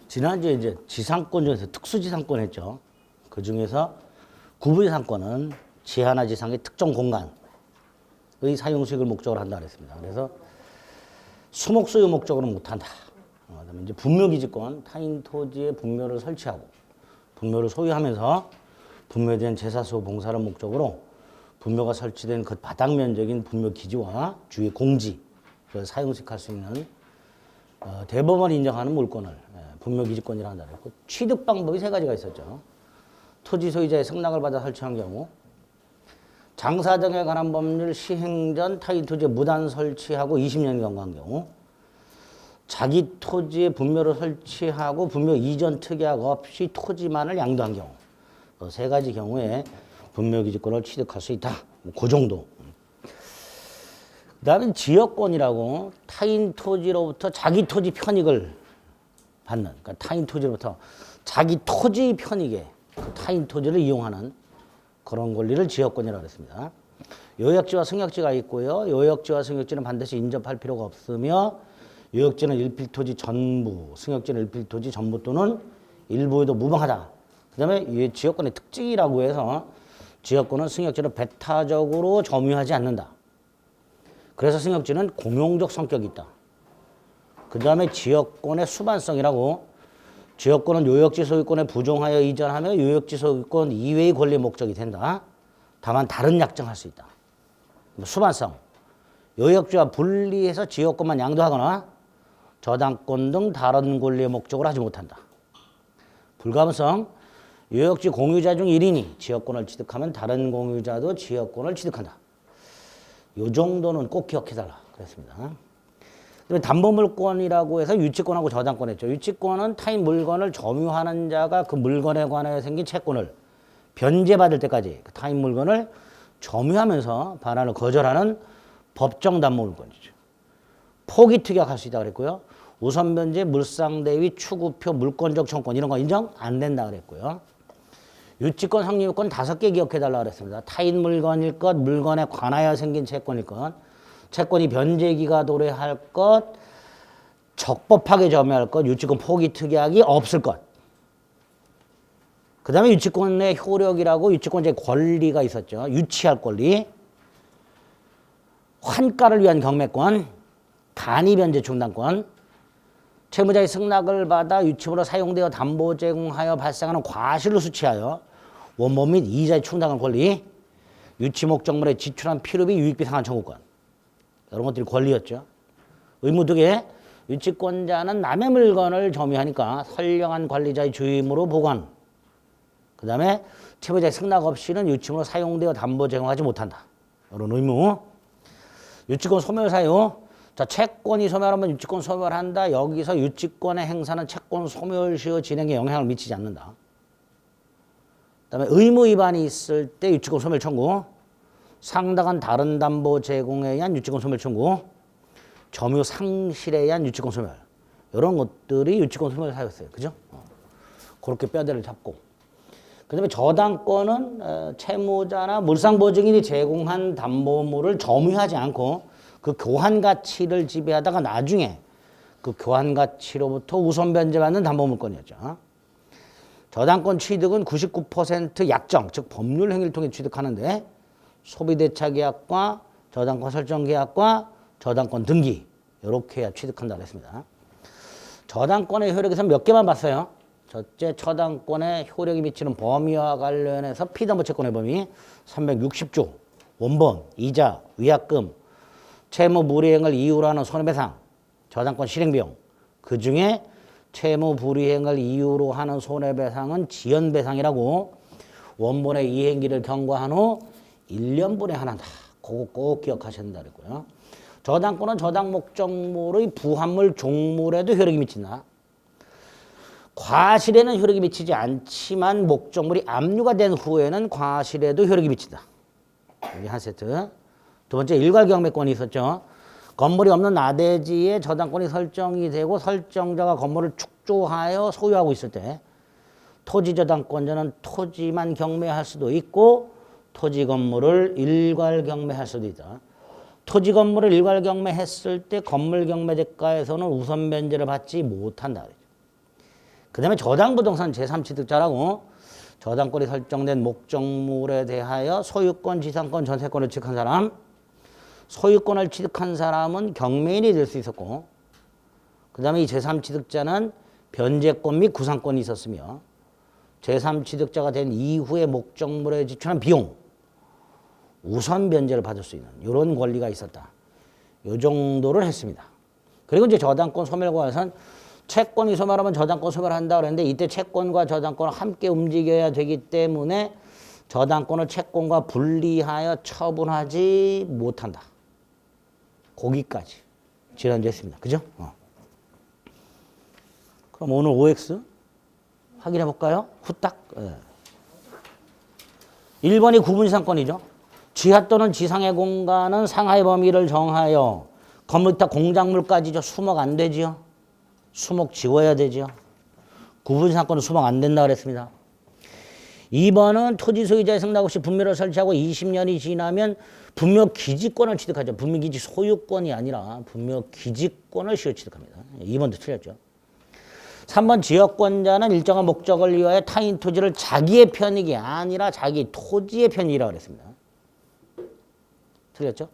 지난주에 이제 지상권 중에서 특수지상권 했죠. 그 중에서 구분지상권은 지하나 지상의 특정 공간의 사용수익을 목적으로 한다 그랬습니다. 그래서 수목 소유 목적으로는 못한다. 그다음에 이제 분묘기지권, 타인 토지에 분묘를 설치하고 분묘를 소유하면서 분묘에 대한 제사수호 봉사를 목적으로 분묘가 설치된 그 바닥 면적인 분묘기지와 주위 공지를 사용식할 수 있는 대법원이 인정하는 물권을 분묘기지권이라 한다 그랬고, 취득 방법이 세 가지가 있었죠. 토지 소유자의 승낙을 받아 설치한 경우, 장사 등에 관한 법률 시행 전 타인 토지에 무단 설치하고 20년 경과한 경우, 자기 토지에 분묘를 설치하고 분묘 이전 특약 없이 토지만을 양도한 경우, 세 가지 경우에 분묘기지권을 취득할 수 있다. 그 정도. 그 다음에 지역권이라고 타인 토지로부터 자기 토지 편익을 받는, 그러니까 타인 토지로부터 자기 토지 편익에 그 타인 토지를 이용하는 그런 권리를 지역권이라고 했습니다. 요역지와 승역지가 있고요. 요역지와 승역지는 반드시 인접할 필요가 없으며, 요역지는 일필토지 전부, 승역지는 일필토지 전부 또는 일부에도 무방하다. 그 다음에 지역권의 특징이라고 해서 지역권은 승역지를 배타적으로 점유하지 않는다. 그래서 승역지는 공용적 성격이 있다. 그 다음에 지역권의 수반성이라고, 지역권은 요역지 소유권에 부종하여 이전하며 요역지 소유권 이외의 권리 목적이 된다. 다만 다른 약정할 수 있다. 수반성, 요역지와 분리해서 지역권만 양도하거나 저당권 등 다른 권리의 목적으로 하지 못한다. 불가분성, 요역지 공유자 중 1인이 지역권을 취득하면 다른 공유자도 지역권을 취득한다. 요 정도는 꼭 기억해달라 그랬습니다. 담보물권이라고 해서 유치권하고 저당권 했죠. 유치권은 타인 물건을 점유하는 자가 그 물건에 관하여 생긴 채권을 변제받을 때까지 그 타인 물건을 점유하면서 반환을 거절하는 법정 담보물권이죠. 포기 특약할 수 있다고 그랬고요. 우선 변제, 물상대위, 추구표, 물권적 청권 이런 거 인정 안 된다 그랬고요. 유치권, 상류권 5개 기억해달라 그랬습니다. 타인 물건일 것, 물건에 관하여 생긴 채권일 것, 채권이 변제기가 도래할 것, 적법하게 점유할 것, 유치권 포기 특약이 없을 것. 그 다음에 유치권의 효력이라고 유치권자의 권리가 있었죠. 유치할 권리, 환가를 위한 경매권, 간이 변제 중단권, 채무자의 승낙을 받아 유치물로 사용되어 담보 제공하여 발생하는 과실을 수취하여 원본 및 이자의 충당할 권리, 유치 목적물에 지출한 필요비, 유익비 상환 청구권. 이런 것들이 권리였죠. 의무 2개, 유치권자는 남의 물건을 점유하니까 선량한 관리자의 주임으로 보관. 그 다음에 채무자의 승낙 없이는 유치물로 사용되어 담보 제공하지 못한다. 이런 의무. 유치권 소멸 사유. 자, 채권이 소멸하면 유치권 소멸한다. 여기서 유치권의 행사는 채권 소멸 시의 진행에 영향을 미치지 않는다. 그 다음에 의무 위반이 있을 때 유치권 소멸 청구. 상당한 다른 담보 제공에 의한 유치권 소멸 청구. 점유 상실에 의한 유치권 소멸. 이런 것들이 유치권 소멸 사유였어요. 그죠? 그렇게 뼈대를 잡고. 그 다음에 저당권은 채무자나 물상보증인이 제공한 담보물을 점유하지 않고 그 교환 가치를 지배하다가 나중에 그 교환 가치로부터 우선 변제받는 담보물권이었죠. 저당권 취득은 99% 약정, 즉 법률 행위를 통해 취득하는데, 소비대차 계약과 저당권 설정 계약과 저당권 등기 이렇게 해야 취득한다고 했습니다. 저당권의 효력에서 몇 개만 봤어요. 첫째, 저당권의 효력이 미치는 범위와 관련해서 피담보 채권의 범위 360조, 원본, 이자, 위약금, 채무 불이행을 이유로 하는 손해배상, 저당권 실행비용. 그 중에 채무 불이행을 이유로 하는 손해배상은 지연배상이라고 원본의 이행기를 경과한 후 1년분에 하나다. 그거 꼭 기억하셔야 된다 그랬고요. 저당권은 저당 목적물의 부합물 종물에도 효력이 미친다. 과실에는 효력이 미치지 않지만 목적물이 압류가 된 후에는 과실에도 효력이 미친다. 여기 한 세트. 두 번째, 일괄경매권이 있었죠. 건물이 없는 나대지에 저당권이 설정이 되고 설정자가 건물을 축조하여 소유하고 있을 때 토지저당권자는 토지만 경매할 수도 있고 토지 건물을 일괄 경매할 수도 있다. 토지 건물을 일괄 경매했을 때 건물 경매 대가에서는 우선 변제를 받지 못한다. 그 다음에 저당부동산 제3취득자라고 저당권이 설정된 목적물에 대하여 소유권, 지상권, 전세권을 취득한 사람, 소유권을 취득한 사람은 경매인이 될 수 있었고, 그 다음에 이 제3취득자는 변제권 및 구상권이 있었으며, 제3취득자가 된 이후에 목적물에 지출한 비용, 우선 변제를 받을 수 있는 이런 권리가 있었다. 이 정도를 했습니다. 그리고 이제 저당권 소멸과 관해서는 채권이 소멸하면 저당권 소멸한다 그랬는데 이때 채권과 저당권을 함께 움직여야 되기 때문에 저당권을 채권과 분리하여 처분하지 못한다. 거기까지 지난주에 했습니다. 그죠? 그럼 오늘 OX 확인해 볼까요? 후딱. 1번이 구분지상권이죠. 지하 또는 지상의 공간은 상하의 범위를 정하여 건물부터 공작물까지죠. 수목 안 되지요. 수목 지워야 되죠. 구분지상권은 수목 안 된다 그랬습니다. 2번은 토지 소유자의 승낙 없이 분묘를 설치하고 20년이 지나면 분묘 기지권을 취득하죠. 분묘 기지 소유권이 아니라 분묘 기지권을 취득합니다. 2번도 틀렸죠. 3번 지역권자는 일정한 목적을 위하여 타인 토지를 자기의 편익이 아니라 자기 토지의 편익이라고 그랬습니다. 틀렸죠?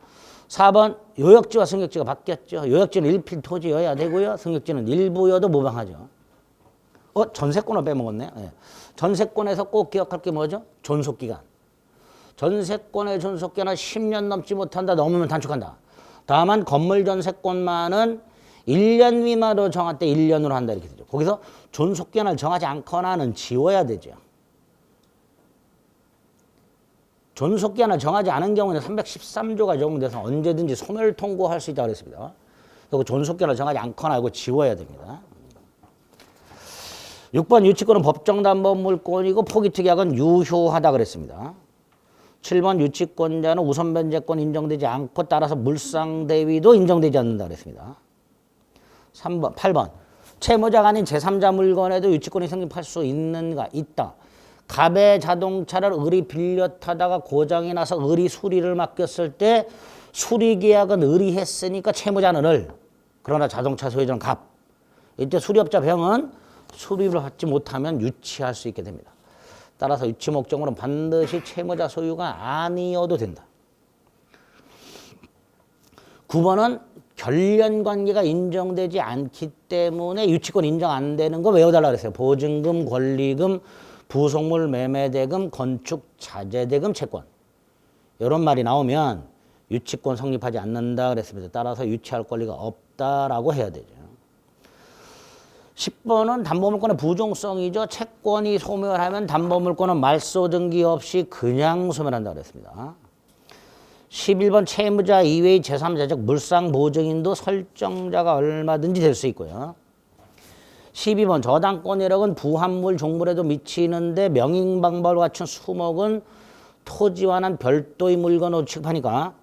4번 요역지와 승역지가 바뀌었죠. 요역지는 일필 토지여야 되고요. 승역지는 일부여도 무방하죠. 전세권을 빼먹었네. 네. 전세권에서 꼭 기억할 게 뭐죠? 존속기간. 전세권의 존속기간은 10년 넘지 못한다. 넘으면 단축한다. 다만 건물 전세권만은 1년 미만으로 정할 때 1년으로 한다 이렇게 되죠. 거기서 존속기간을 정하지 않거나는 지워야 되죠. 존속기한을 정하지 않은 경우에는 313조가 적용돼서 언제든지 소멸 통고할 수 있다고 그랬습니다. 그리고 존속기한을 정하지 않거나 이거 지워야 됩니다. 6번 유치권은 법정담보물권이고 포기특약은 유효하다 그랬습니다. 7번 유치권자는 우선변제권 인정되지 않고 따라서 물상대위도 인정되지 않는다 그랬습니다. 8번 채무자가 아닌 제3자 물건에도 유치권이 성립할 수 있는가? 있다. 갑의 자동차를 을이 빌려 타다가 고장이 나서 을이 수리를 맡겼을 때 수리계약은 을이 했으니까 채무자는 을, 그러나 자동차 소유자는 갑. 이때 수리업자 병은 수리를 받지 못하면 유치할 수 있게 됩니다. 따라서 유치 목적물은 반드시 채무자 소유가 아니어도 된다. 9번은 결련관계가 인정되지 않기 때문에 유치권 인정 안 되는 거 외워달라고 그랬어요. 보증금, 권리금, 부속물 매매대금, 건축 자재대금, 채권. 이런 말이 나오면 유치권 성립하지 않는다 그랬습니다. 따라서 유치할 권리가 없다라고 해야 되죠. 10번은 담보물권의 부종성이죠. 채권이 소멸하면 담보물권은 말소 등기 없이 그냥 소멸한다 그랬습니다. 11번 채무자 이외의 제3자적 물상보증인도 설정자가 얼마든지 될 수 있고요. 12번 저당권 이력은 부합물 종물에도 미치는데 명인방법을 갖춘 수목은 토지와는 별도의 물건으로 취급하니까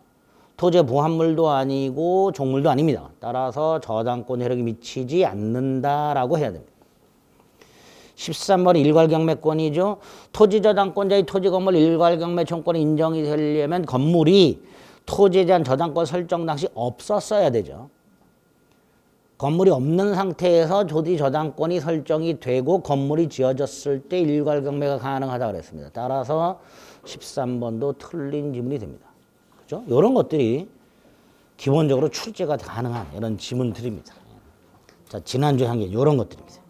토지의 부합물도 아니고 종물도 아닙니다. 따라서 저당권 이력이 미치지 않는다라고 해야 됩니다. 13번이 일괄경매권이죠. 토지저당권자의 토지건물 일괄경매 청권이 인정이 되려면 건물이 토지에 대한 저당권 설정 당시 없었어야 되죠. 건물이 없는 상태에서 토지 저당권이 설정이 되고 건물이 지어졌을 때 일괄경매가 가능하다고 그랬습니다. 따라서 13번도 틀린 지문이 됩니다. 그죠? 이런 것들이 기본적으로 출제가 가능한 이런 지문들입니다. 자, 지난주에 한 게 이런 것들입니다.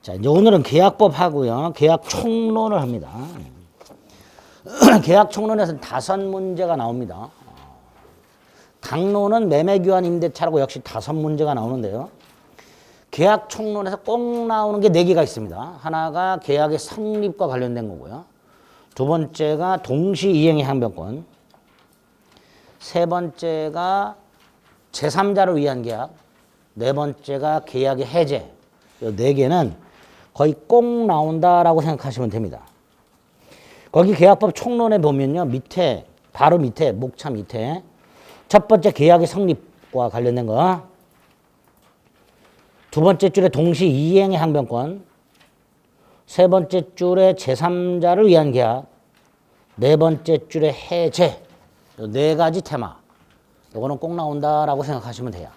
자, 이제 오늘은 계약법 하고요. 계약 총론을 합니다. 계약 총론에서는 5문제가 나옵니다. 강론은 매매교환 임대차라고 역시 5문제가 나오는데요. 계약 총론에서 꼭 나오는 게 4개가 있습니다. 하나가 계약의 성립과 관련된 거고요. 두 번째가 동시 이행의 항변권. 세 번째가 제3자를 위한 계약. 네 번째가 계약의 해제. 이 4개는 거의 꼭 나온다라고 생각하시면 됩니다. 거기 계약법 총론에 보면요. 밑에, 바로 밑에, 목차 밑에 첫 번째 계약의 성립과 관련된 거. 두 번째 줄에 동시 이행의 항변권. 세 번째 줄에 제3자를 위한 계약. 네 번째 줄에 해제. 이 4가지 테마. 이거는 꼭 나온다라고 생각하시면 돼요.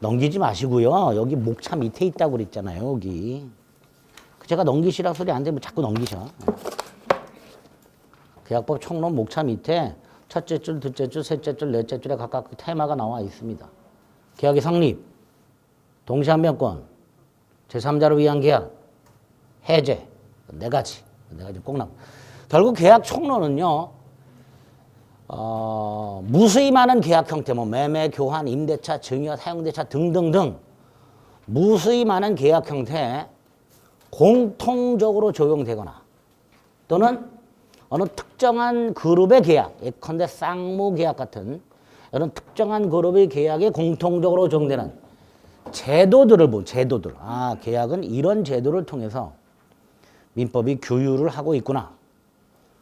넘기지 마시고요. 여기 목차 밑에 있다고 그랬잖아요. 여기. 제가 넘기시라 소리 안 되면 자꾸 넘기셔. 계약법 총론 목차 밑에 첫째 줄, 둘째 줄, 셋째 줄, 넷째 줄에 각각 그 테마가 나와 있습니다. 계약의 성립, 동시한변권, 제3자를 위한 계약, 해제, 네 가지 꼭 나옵니다. 결국 계약 총론은요, 무수히 많은 계약 형태, 뭐 매매, 교환, 임대차, 증여, 사용대차 등등등 무수히 많은 계약 형태에 공통적으로 적용되거나 또는 어느 특정한 그룹의 계약, 예컨대 쌍무 계약 같은 이런 특정한 그룹의 계약에 공통적으로 적용되는 제도들을 제도들. 계약은 이런 제도를 통해서 민법이 규율을 하고 있구나.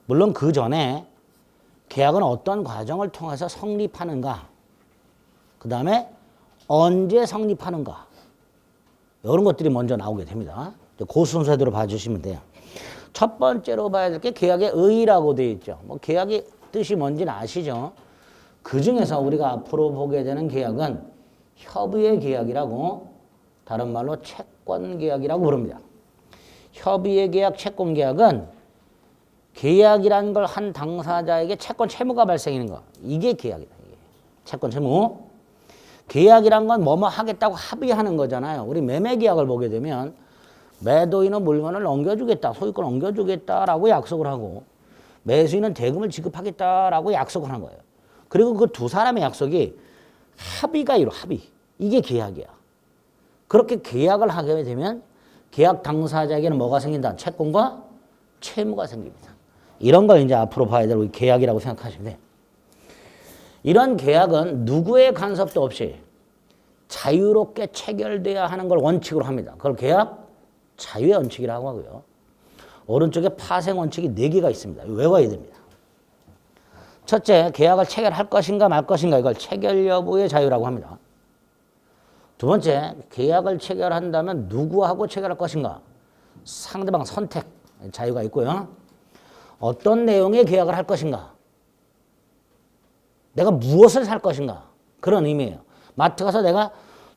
물론 그 전에 계약은 어떤 과정을 통해서 성립하는가, 그 다음에 언제 성립하는가, 이런 것들이 먼저 나오게 됩니다. 그 순서대로 봐주시면 돼요. 첫 번째로 봐야 될 게 계약의 의의라고 되어 있죠. 뭐 계약의 뜻이 뭔지는 아시죠? 그 중에서 우리가 앞으로 보게 되는 계약은 협의의 계약이라고, 다른 말로 채권 계약이라고 부릅니다. 협의의 계약, 채권 계약은 계약이라는 걸 한 당사자에게 채권 채무가 발생하는 거. 이게 계약이다. 이게. 채권 채무. 계약이란 건 뭐뭐 하겠다고 합의하는 거잖아요. 우리 매매 계약을 보게 되면 매도인은 물건을 넘겨주겠다, 소유권 넘겨주겠다라고 약속을 하고 매수인은 대금을 지급하겠다라고 약속을 하는 거예요. 그리고 그 두 사람의 약속이 합의가 이루 합의. 이게 계약이야. 그렇게 계약을 하게 되면 계약 당사자에게는 뭐가 생긴다? 채권과 채무가 생깁니다. 이런 걸 이제 앞으로 봐야 될 계약이라고 생각하시면 돼요. 이런 계약은 누구의 간섭도 없이 자유롭게 체결돼야 하는 걸 원칙으로 합니다. 그걸 계약 자유의 원칙이라고 하고요. 오른쪽에 파생 원칙이 4개가 있습니다. 외워야 됩니다. 첫째, 계약을 체결할 것인가 말 것인가, 이걸 체결 여부의 자유라고 합니다. 두 번째, 계약을 체결한다면 누구하고 체결할 것인가, 상대방 선택 자유가 있고요. 어떤 내용의 계약을 할 것인가, 내가 무엇을 살 것인가, 그런 의미예요. 마트 가서 내가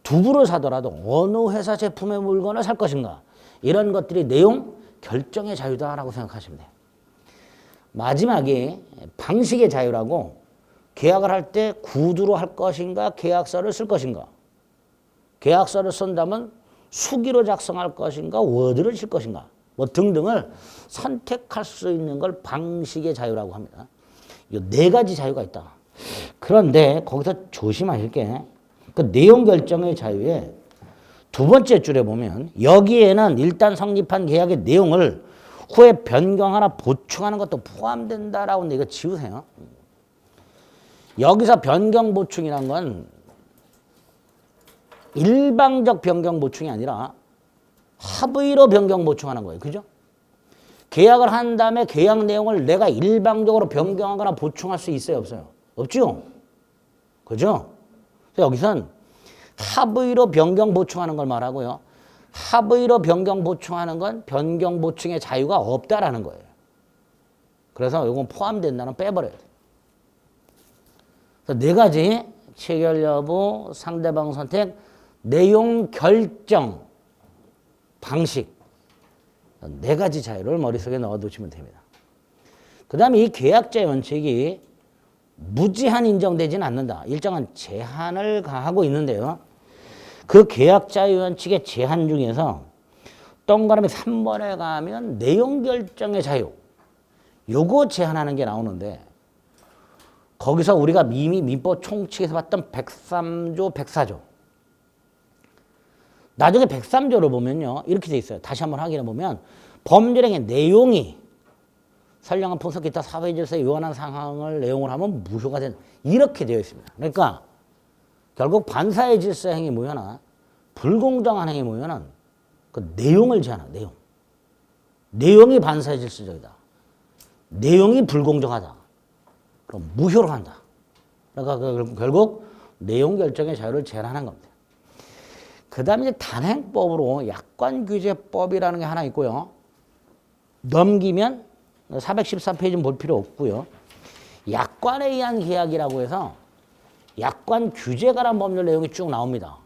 두부를 사더라도 어느 회사 제품의 물건을 살 것인가, 이런 것들이 내용 결정의 자유다라고 생각하시면 돼요. 마지막에 방식의 자유라고, 계약을 할 때 구두로 할 것인가, 계약서를 쓸 것인가, 계약서를 쓴다면 수기로 작성할 것인가, 워드를 칠 것인가, 뭐 등등을 선택할 수 있는 걸 방식의 자유라고 합니다. 이 4가지 자유가 있다. 그런데 거기서 조심하실 게, 그 내용 결정의 자유에 두 번째 줄에 보면 여기에는 일단 성립한 계약의 내용을 후에 변경하나 보충하는 것도 포함된다라고 하는데 이거 지우세요. 여기서 변경 보충이란 건 일방적 변경 보충이 아니라 합의로 변경 보충하는 거예요. 그죠? 계약을 한 다음에 계약 내용을 내가 일방적으로 변경하거나 보충할 수 있어요? 없어요? 없죠? 그죠? 여기선 합의로 변경 보충하는 걸 말하고요. 합의로 변경 보충하는 건 변경 보충의 자유가 없다라는 거예요. 그래서 이건 포함된다는 빼버려야 돼요. 그래서 4가지, 체결 여부, 상대방 선택, 내용 결정, 방식, 4가지 자유를 머릿속에 넣어두시면 됩니다. 그 다음에 이 계약자의 원칙이 무제한 인정되지는 않는다. 일정한 제한을 가하고 있는데요. 그 계약자의 원칙의 제한 중에서 동그라미 3번에 가면 내용 결정의 자유, 요거 제한하는 게 나오는데, 거기서 우리가 이미 민법 총칙에서 봤던 103조, 104조, 나중에 103조를 보면요, 이렇게 돼 있어요. 다시 한번 확인해 보면 법률행위 내용이 선량한 분석 기타 사회 질서에 위반한 상황을 내용으로 하면 무효가 된다, 이렇게 되어 있습니다. 그러니까 결국 반사의 질서 행위 모여나 불공정한 행위 모여는 그 내용을 제한한 내용. 내용이 반사의 질서적이다, 내용이 불공정하다, 그럼 무효로 한다. 그러니까 결국 내용 결정의 자유를 제한하는 겁니다. 그 다음에 단행법으로 약관규제법이라는 게 하나 있고요. 넘기면 414페이지는 볼 필요 없고요. 약관에 의한 계약이라고 해서 약관 규제에 관한 법률 내용이 쭉 나옵니다.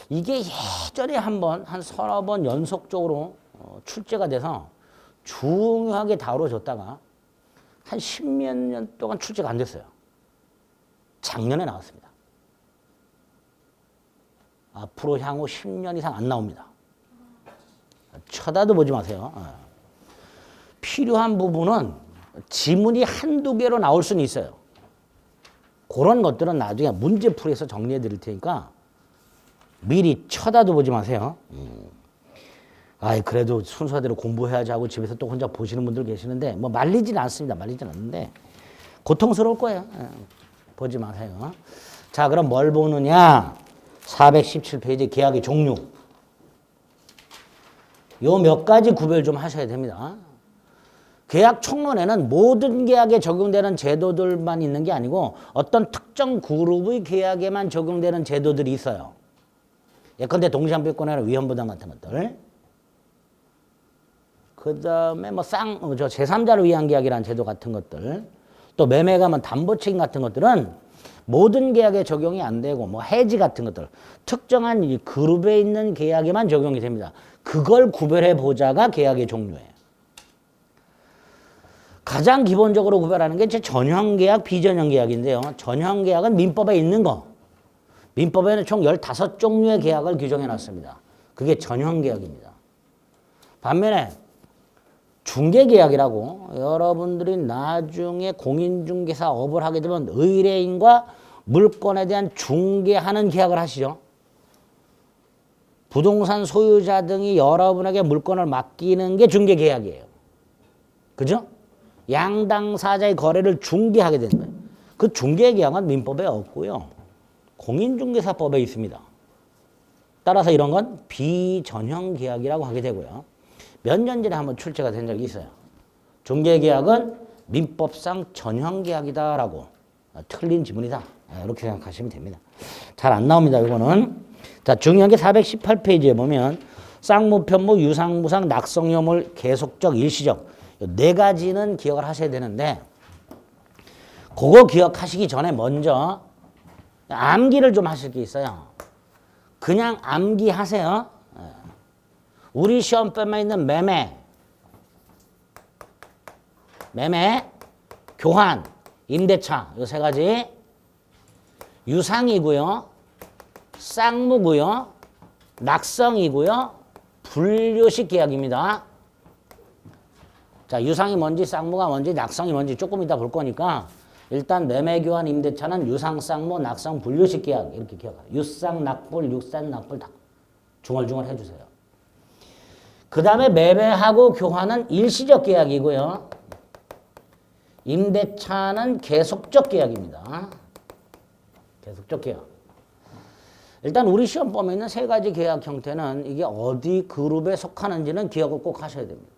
이게 예전에 한 서너 번 연속적으로 출제가 돼서 중요하게 다뤄졌다가 한 10몇 년 동안 출제가 안 됐어요. 작년에 나왔습니다. 앞으로 향후 10년 이상 안 나옵니다. 쳐다도 보지 마세요. 필요한 부분은 지문이 한두 개로 나올 수는 있어요. 그런 것들은 나중에 문제풀이에서 정리해 드릴 테니까 미리 쳐다도 보지 마세요. 그래도 순서대로 공부해야지 하고 집에서 또 혼자 보시는 분들 계시는데 뭐 말리지는 않습니다. 말리지는 않는데 고통스러울 거예요. 보지 마세요. 자, 그럼 뭘 보느냐? 417페이지 계약의 종류. 요 몇 가지 구별 좀 하셔야 됩니다. 계약 총론에는 모든 계약에 적용되는 제도들만 있는 게 아니고 어떤 특정 그룹의 계약에만 적용되는 제도들이 있어요. 예컨대 동시환배권이나 위험부담 같은 것들. 그 다음에 뭐 제3자를 위한 계약이라는 제도 같은 것들. 또 매매가면 담보책임 같은 것들은 모든 계약에 적용이 안 되고 뭐 해지 같은 것들. 특정한 이 그룹에 있는 계약에만 적용이 됩니다. 그걸 구별해 보자가 계약의 종류예요. 가장 기본적으로 구별하는 게 전형계약, 비전형계약인데요. 전형계약은 민법에 있는 거. 민법에는 총 15종류의 계약을 규정해 놨습니다. 그게 전형계약입니다. 반면에 중개계약이라고 여러분들이 나중에 공인중개사업을 하게 되면 의뢰인과 물건에 대한 중개하는 계약을 하시죠. 부동산 소유자 등이 여러분에게 물건을 맡기는 게 중개계약이에요. 그죠? 양당사자의 거래를 중개하게 되는 거예요. 그 중개계약은 민법에 없고요. 공인중개사법에 있습니다. 따라서 이런 건 비전형계약이라고 하게 되고요. 몇 년 전에 한번 출제가 된 적이 있어요. 중개계약은 민법상 전형계약이다라고 틀린 지문이다. 이렇게 생각하시면 됩니다. 잘 안 나옵니다. 이거는. 자, 중요한 게 418페이지에 보면 쌍무, 편무, 유상무상, 낙성요물, 계속적, 일시적 네 가지는 기억을 하셔야 되는데 그거 기억하시기 전에 먼저 암기를 좀 하실 게 있어요. 그냥 암기하세요. 우리 시험법에 있는 매매, 교환, 임대차 이 세 가지 유상이고요. 쌍무고요. 낙성이고요. 분류식 계약입니다. 자, 유상이 뭔지 쌍무가 뭔지 낙성이 뭔지 조금 이따 볼 거니까 일단 매매, 교환, 임대차는 유상, 쌍무, 낙성, 분류식 계약 이렇게 기억해요. 유상, 낙불, 육산, 낙불 다 중얼중얼 해주세요. 그 다음에 매매하고 교환은 일시적 계약이고요. 임대차는 계속적 계약입니다. 계속적 계약. 일단 우리 시험범위에 있는 세 가지 계약 형태는 이게 어디 그룹에 속하는지는 기억을 꼭 하셔야 됩니다.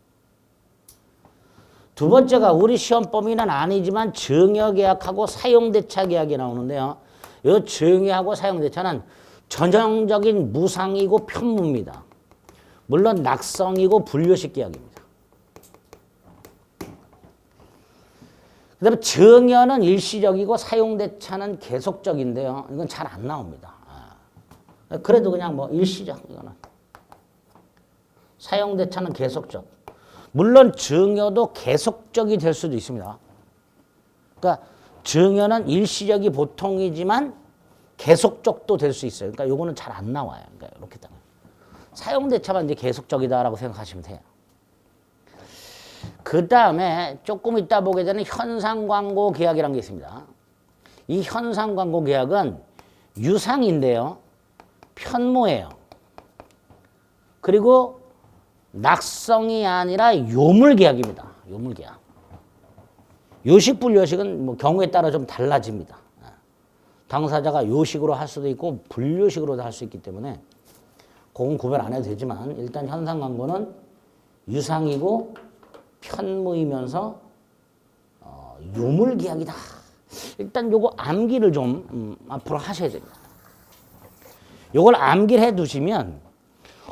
두 번째가 우리 시험 범위는 아니지만 증여계약하고 사용대차 계약이 나오는데요. 이 증여하고 사용대차는 전형적인 무상이고 편무입니다. 물론 낙성이고 분류식 계약입니다. 그 다음에 증여는 일시적이고 사용대차는 계속적인데요. 이건 잘 안 나옵니다. 그래도 그냥 뭐 일시적 이거는. 사용대차는 계속적. 물론 증여도 계속적이 될 수도 있습니다. 그러니까 증여는 일시적이 보통이지만 계속적도 될 수 있어요. 그러니까 요거는 잘 안 나와요. 그러니까 이렇게 딱. 사용대차만 이제 계속적이다라고 생각하시면 돼요. 그 다음에 조금 이따 보게 되는 현상광고 계약이라는 게 있습니다. 이 현상광고 계약은 유상인데요. 편무예요. 그리고 낙성이 아니라 요물계약입니다. 요물계약. 요식, 분류식은 뭐 경우에 따라 좀 달라집니다. 당사자가 요식으로 할 수도 있고 분류식으로도 할 수 있기 때문에 그건 구별 안 해도 되지만 일단 현상광고는 유상이고 편무이면서 요물계약이다. 일단 요거 암기를 좀 앞으로 하셔야 됩니다. 요걸 암기를 해 두시면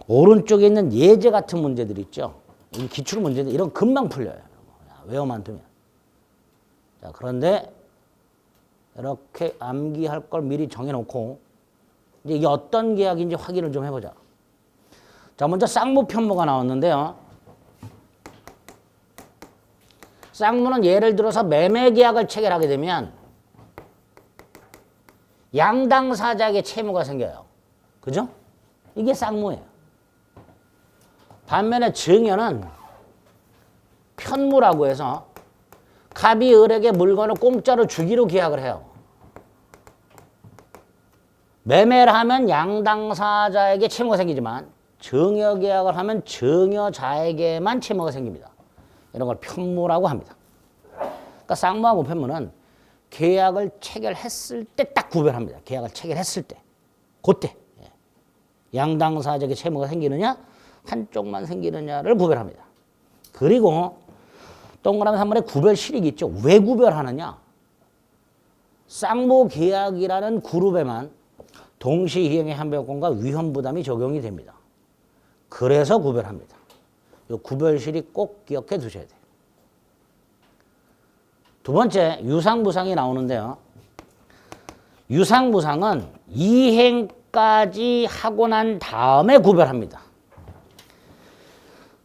오른쪽에 있는 예제 같은 문제들 있죠. 이 기출 문제들 이런 금방 풀려요. 외워만 두면. 자, 그런데 이렇게 암기할 걸 미리 정해놓고 이제 이게 어떤 계약인지 확인을 좀 해보자. 자, 먼저 쌍무편무가 나왔는데요. 쌍무는 예를 들어서 매매 계약을 체결하게 되면 양당사자에게 채무가 생겨요. 그죠? 이게 쌍무예요. 반면에 증여는 편무라고 해서 갑이 을에게 물건을 공짜로 주기로 계약을 해요. 매매를 하면 양당사자에게 채무가 생기지만 증여 계약을 하면 증여자에게만 채무가 생깁니다. 이런 걸 편무라고 합니다. 그러니까 쌍무하고 편무는 계약을 체결했을 때 딱 구별합니다. 계약을 체결했을 때. 그때. 양당사자에게 채무가 생기느냐 한쪽만 생기느냐를 구별합니다. 그리고 동그라미 3번에 구별실익이 있죠. 왜 구별하느냐? 쌍무 계약이라는 그룹에만 동시이행의 한별권과 위헌부담이 적용이 됩니다. 그래서 구별합니다. 이 구별실익 꼭 기억해 두셔야 돼요. 두 번째, 유상무상이 나오는데요. 유상무상은 이행까지 하고 난 다음에 구별합니다.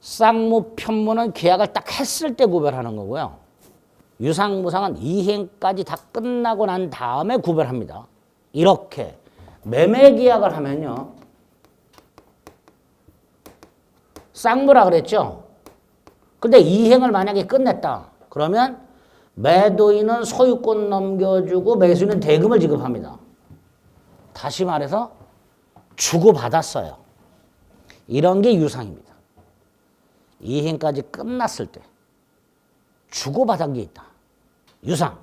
쌍무, 편무는 계약을 딱 했을 때 구별하는 거고요. 유상무상은 이행까지 다 끝나고 난 다음에 구별합니다. 이렇게 매매 계약을 하면요. 쌍무라 그랬죠? 근데 이행을 만약에 끝냈다. 그러면 매도인은 소유권 넘겨주고 매수인은 대금을 지급합니다. 다시 말해서 주고받았어요. 이런 게 유상입니다. 이행까지 끝났을 때 주고받은 게 있다. 유상.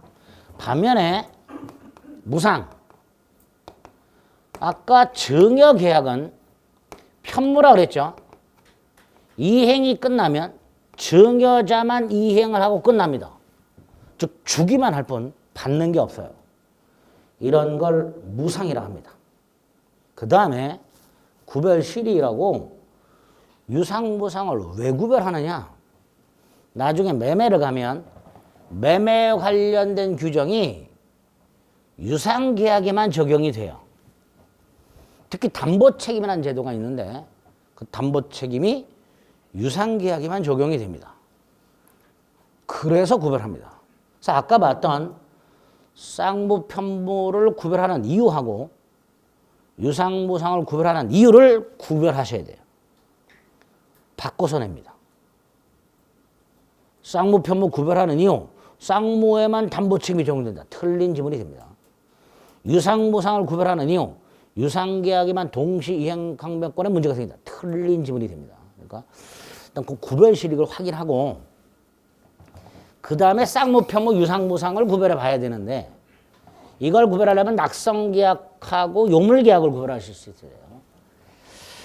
반면에 무상. 아까 증여 계약은 편무라 그랬죠. 이행이 끝나면 증여자만 이행을 하고 끝납니다. 즉 주기만 할 뿐 받는 게 없어요. 이런 걸 무상이라 합니다. 그 다음에 구별실이라고 유상무상을 왜 구별하느냐? 나중에 매매를 가면 매매 관련된 규정이 유상계약에만 적용이 돼요. 특히 담보책임이라는 제도가 있는데 그 담보책임이 유상계약에만 적용이 됩니다. 그래서 구별합니다. 그래서 아까 봤던 쌍무, 편무를 구별하는 이유하고 유상무상을 구별하는 이유를 구별하셔야 돼요. 바꿔서 냅니다. 쌍무, 편무 구별하는 이유, 쌍무에만 담보책임이 적용된다. 틀린 지문이 됩니다. 유상무상을 구별하는 이유, 유상계약에만 동시이행 강변권에 문제가 생긴다. 틀린 지문이 됩니다. 그러니까 일단 그 구별실익을 확인하고 그 다음에 쌍무, 편무, 유상무상을 구별해 봐야 되는데 이걸 구별하려면 낙성계약하고 요물계약을 구별하실 수 있어요.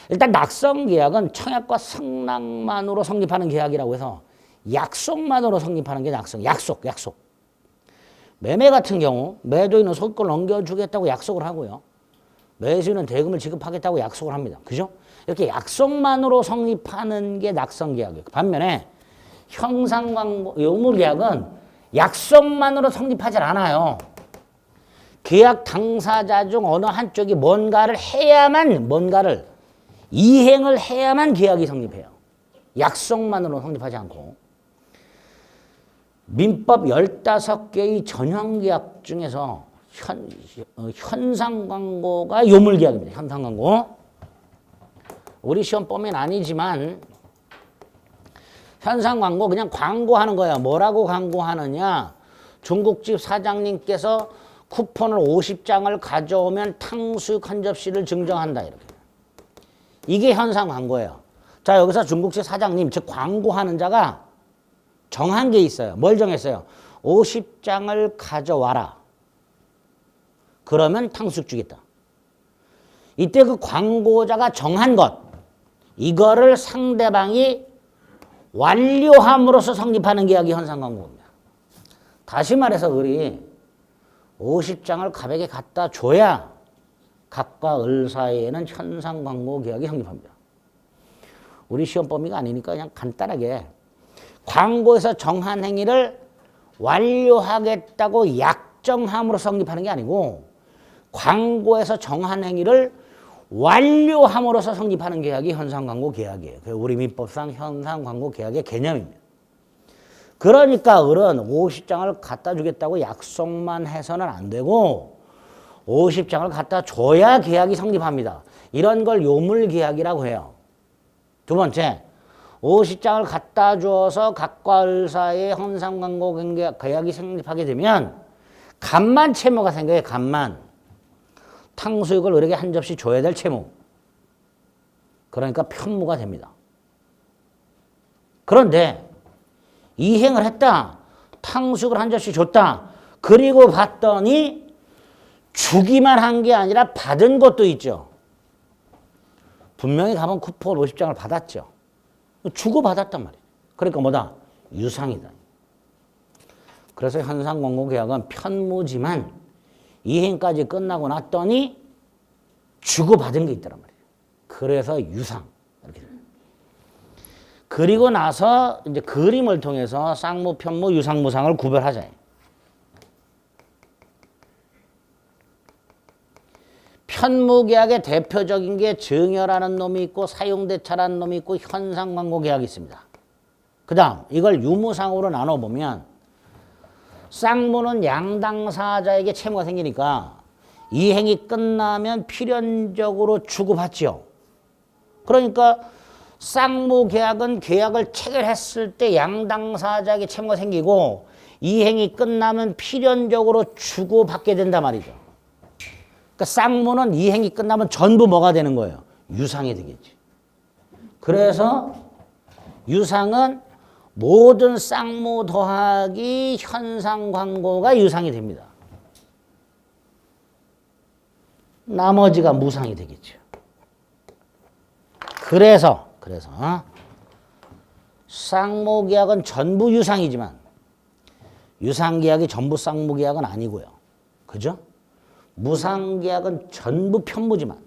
일단 낙성계약은 청약과 승낙만으로 성립하는 계약이라고 해서 약속만으로 성립하는 게 낙성. 약속. 매매 같은 경우 매도인은 소유권을 넘겨주겠다고 약속을 하고요. 매수인은 대금을 지급하겠다고 약속을 합니다. 그죠? 이렇게 약속만으로 성립하는 게 낙성계약이에요. 반면에 형상광고, 요물계약은 약속만으로 성립하지 않아요. 계약 당사자 중 어느 한쪽이 뭔가를 이행을 해야만 계약이 성립해요. 약속만으로 성립하지 않고. 민법 15개의 전형계약 중에서 현상광고가 요물계약입니다. 현상광고. 우리 시험 보면 아니지만 현상광고 그냥 광고하는 거예요. 뭐라고 광고하느냐. 중국집 사장님께서 쿠폰을 50장을 가져오면 탕수육 한 접시를 증정한다. 이렇게. 이게 현상광고예요. 자, 여기서 중국집 사장님, 즉 광고하는 자가 정한 게 있어요. 뭘 정했어요? 50장을 가져와라. 그러면 탕수육 주겠다. 이때 그 광고자가 정한 것, 이거를 상대방이 완료함으로써 성립하는 계약이 현상광고입니다. 다시 말해서 을이 50장을 갑에게 갖다 줘야 갑과 을 사이에는 현상광고 계약이 성립합니다. 우리 시험 범위가 아니니까 그냥 간단하게 광고에서 정한 행위를 완료하겠다고 약정함으로 성립하는 게 아니고 광고에서 정한 행위를 완료함으로써 성립하는 계약이 현상광고 계약이에요. 그게 우리 민법상 현상광고 계약의 개념입니다. 그러니까 을은 50장을 갖다 주겠다고 약속만 해서는 안 되고 50장을 갖다 줘야 계약이 성립합니다. 이런 걸 요물계약이라고 해요. 두 번째, 50장을 갖다 줘서 각과 을 사이의 현상광고 계약이 성립하게 되면 간만 채무가 생겨요. 간만. 탕수육을 을에게 한 접시 줘야 될 채무. 그러니까 편무가 됩니다. 그런데 이행을 했다. 탕수육을 한 접시 줬다. 그리고 봤더니 주기만 한 게 아니라 받은 것도 있죠. 분명히 가면 쿠폰 50장을 받았죠. 주고 받았단 말이에요. 그러니까 뭐다? 유상이다. 그래서 현상광고 계약은 편무지만 이행까지 끝나고 났더니 주고 받은 게 있더란 말이에요. 그래서 유상. 이렇게 됩니다. 그리고 나서 이제 그림을 통해서 쌍무, 편무, 유상, 무상을 구별하자. 편무계약의 대표적인 게 증여라는 놈이 있고 사용대차라는 놈이 있고 현상광고 계약이 있습니다. 그 다음 이걸 유무상으로 나눠보면 쌍무는 양당사자에게 채무가 생기니까 이행이 끝나면 필연적으로 주고받지요. 그러니까 쌍무계약은 계약을 체결했을 때 양당사자에게 채무가 생기고 이행이 끝나면 필연적으로 주고받게 된단 말이죠. 그러니까 쌍무는 이행이 끝나면 전부 뭐가 되는 거예요? 유상이 되겠지. 그래서 유상은 모든 쌍무 더하기 현상광고가 유상이 됩니다. 나머지가 무상이 되겠죠. 그래서 쌍무계약은 전부 유상이지만 유상계약이 전부 쌍무계약은 아니고요. 그죠? 무상계약은 전부 편무지만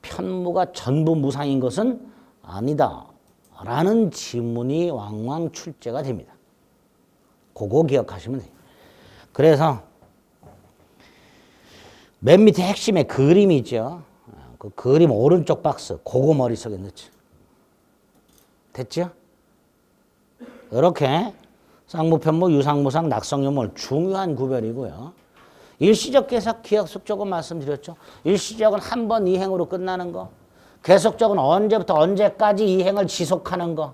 편무가 전부 무상인 것은 아니다 라는 지문이 왕왕 출제가 됩니다. 그거 기억하시면 돼요. 그래서 맨 밑에 핵심에 그림이 있죠. 그 그림 오른쪽 박스 그거 머릿속에 넣죠. 됐죠? 이렇게 쌍무, 편무, 유상, 무상, 낙성, 요물 중요한 구별이고요. 일시적 계속 기억속적은 말씀드렸죠. 일시적은 한 번 이행으로 끝나는 거. 계속적은 언제부터 언제까지 이행을 지속하는 거.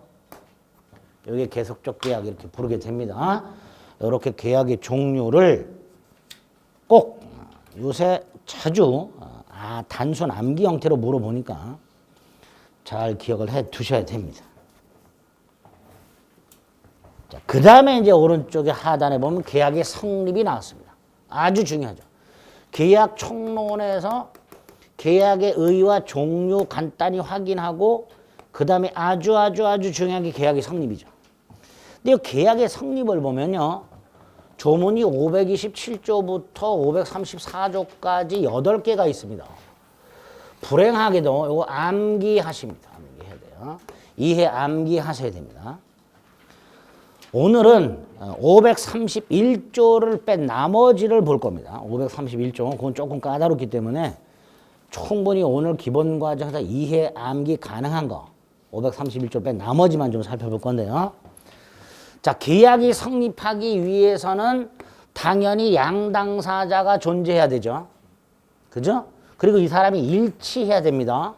이게 계속적 계약 이렇게 부르게 됩니다. 이렇게 계약의 종류를 꼭 요새 자주 단순 암기 형태로 물어보니까 잘 기억을 해 두셔야 됩니다. 그 다음에 이제 오른쪽에 하단에 보면 계약의 성립이 나왔습니다. 아주 중요하죠. 계약 총론에서 계약의 의의와 종류 간단히 확인하고 그 다음에 아주 중요한 게 계약의 성립이죠. 근데 이 계약의 성립을 보면요. 조문이 527조부터 534조까지 8개가 있습니다. 불행하게도 이거 암기하십니다. 암기해야 돼요. 이해 암기하셔야 됩니다. 오늘은 531조를 뺀 나머지를 볼 겁니다. 531조, 그건 조금 까다롭기 때문에 충분히 오늘 기본 과정에서 이해 암기 가능한 거 531조 뺀 나머지만 좀 살펴볼 건데요. 자, 계약이 성립하기 위해서는 당연히 양당사자가 존재해야 되죠. 그죠? 그리고 이 사람이 일치해야 됩니다.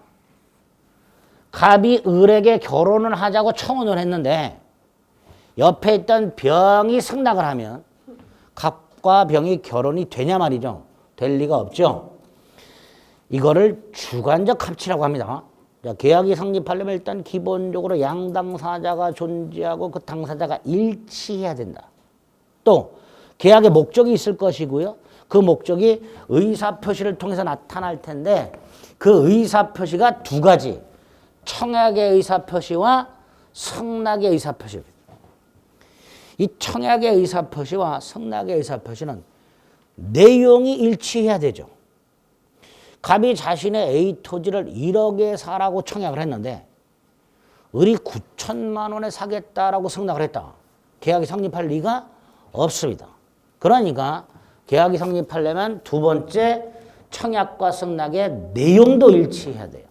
갑이 을에게 결혼을 하자고 청혼을 했는데 옆에 있던 병이 승낙을 하면 갑과 병이 결혼이 되냐 말이죠. 될 리가 없죠. 이거를 주관적 합치라고 합니다. 자, 계약이 성립하려면 일단 기본적으로 양당사자가 존재하고 그 당사자가 일치해야 된다. 또 계약의 목적이 있을 것이고요. 그 목적이 의사표시를 통해서 나타날 텐데 그 의사표시가 두 가지. 청약의 의사표시와 승낙의 의사표시입니다. 이 청약의 의사표시와 승낙의 의사표시는 내용이 일치해야 되죠. 갑이 자신의 A 토지를 1억에 사라고 청약을 했는데 을이 9천만 원에 사겠다라고 승낙을 했다. 계약이 성립할 리가 없습니다. 그러니까 계약이 성립하려면 두 번째 청약과 승낙의 내용도 일치해야 돼요.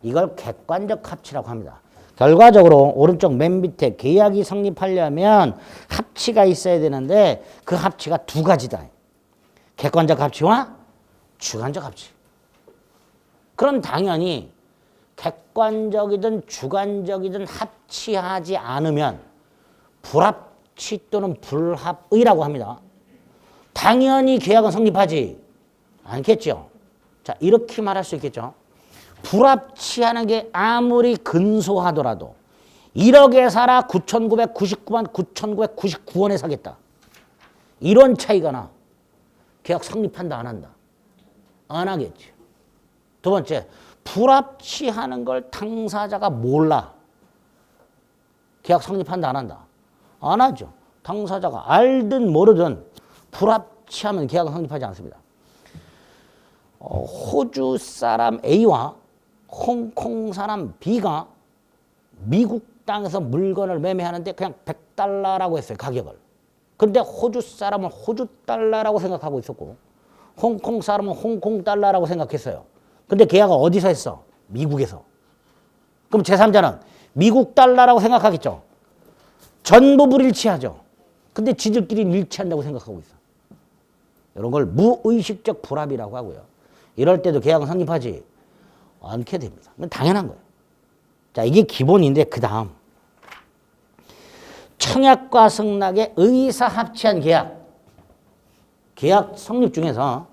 이걸 객관적 합치라고 합니다. 결과적으로 오른쪽 맨 밑에 계약이 성립하려면 합치가 있어야 되는데 그 합치가 두 가지다. 객관적 합치와 주관적 합치. 그럼 당연히 객관적이든 주관적이든 합치하지 않으면 불합치 또는 불합의라고 합니다. 당연히 계약은 성립하지 않겠죠. 자, 이렇게 말할 수 있겠죠. 불합치하는 게 아무리 근소하더라도 1억에 살아 9,999만 9,999원에 사겠다. 이런 차이가 나. 계약 성립한다 안 한다? 안 하겠죠. 두 번째, 불합치하는 걸 당사자가 몰라. 계약 성립한다 안 한다? 안 하죠. 당사자가 알든 모르든 불합치하면 계약은 성립하지 않습니다. 호주 사람 A와 홍콩 사람 B가 미국 땅에서 물건을 매매하는데 그냥 100달러라고 했어요. 가격을. 근데 호주 사람은 호주 달러라고 생각하고 있었고 홍콩 사람은 홍콩 달러라고 생각했어요. 근데 계약을 어디서 했어? 미국에서. 그럼 제3자는 미국 달러라고 생각하겠죠. 전부 불일치하죠. 근데 지들끼리는 일치한다고 생각하고 있어. 이런 걸 무의식적 불합이라고 하고요. 이럴 때도 계약은 성립하지 않게 됩니다. 당연한 거예요. 자, 이게 기본인데 그 다음 청약과 승낙의 의사합치한 계약. 계약 성립 중에서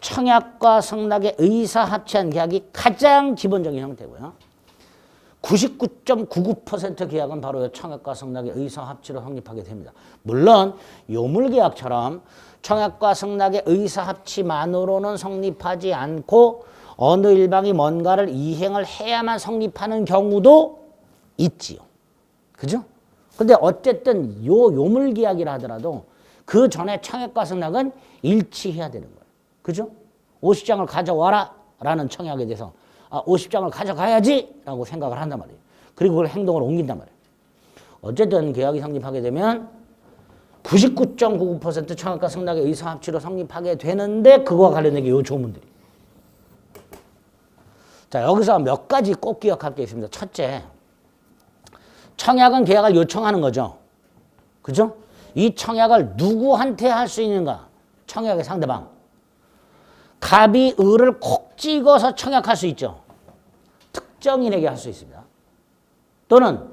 청약과 승낙의 의사합치한 계약이 가장 기본적인 형태고요. 99.99% 계약은 바로 청약과 승낙의 의사합치로 성립하게 됩니다. 물론 요물계약처럼 청약과 승낙의 의사합치만으로는 성립하지 않고 어느 일방이 뭔가를 이행을 해야만 성립하는 경우도 있지요. 그죠? 근데 어쨌든 요물계약이라 하더라도 그 전에 청약과 승낙은 일치해야 되는 거예요. 그죠? 50장을 가져와라 라는 청약에 대해서 50장을 가져가야지 라고 생각을 한단 말이에요. 그리고 그걸 행동으로 옮긴단 말이에요. 어쨌든 계약이 성립하게 되면 99.99% 청약과 승낙의 의사합치로 성립하게 되는데 그거와 관련된 게 요 조문들이. 자, 여기서 몇 가지 꼭 기억할 게 있습니다. 첫째, 청약은 계약을 요청하는 거죠. 그죠? 이 청약을 누구한테 할 수 있는가? 청약의 상대방. 갑이 을을 콕 찍어서 청약할 수 있죠. 특정인에게 할 수 있습니다. 또는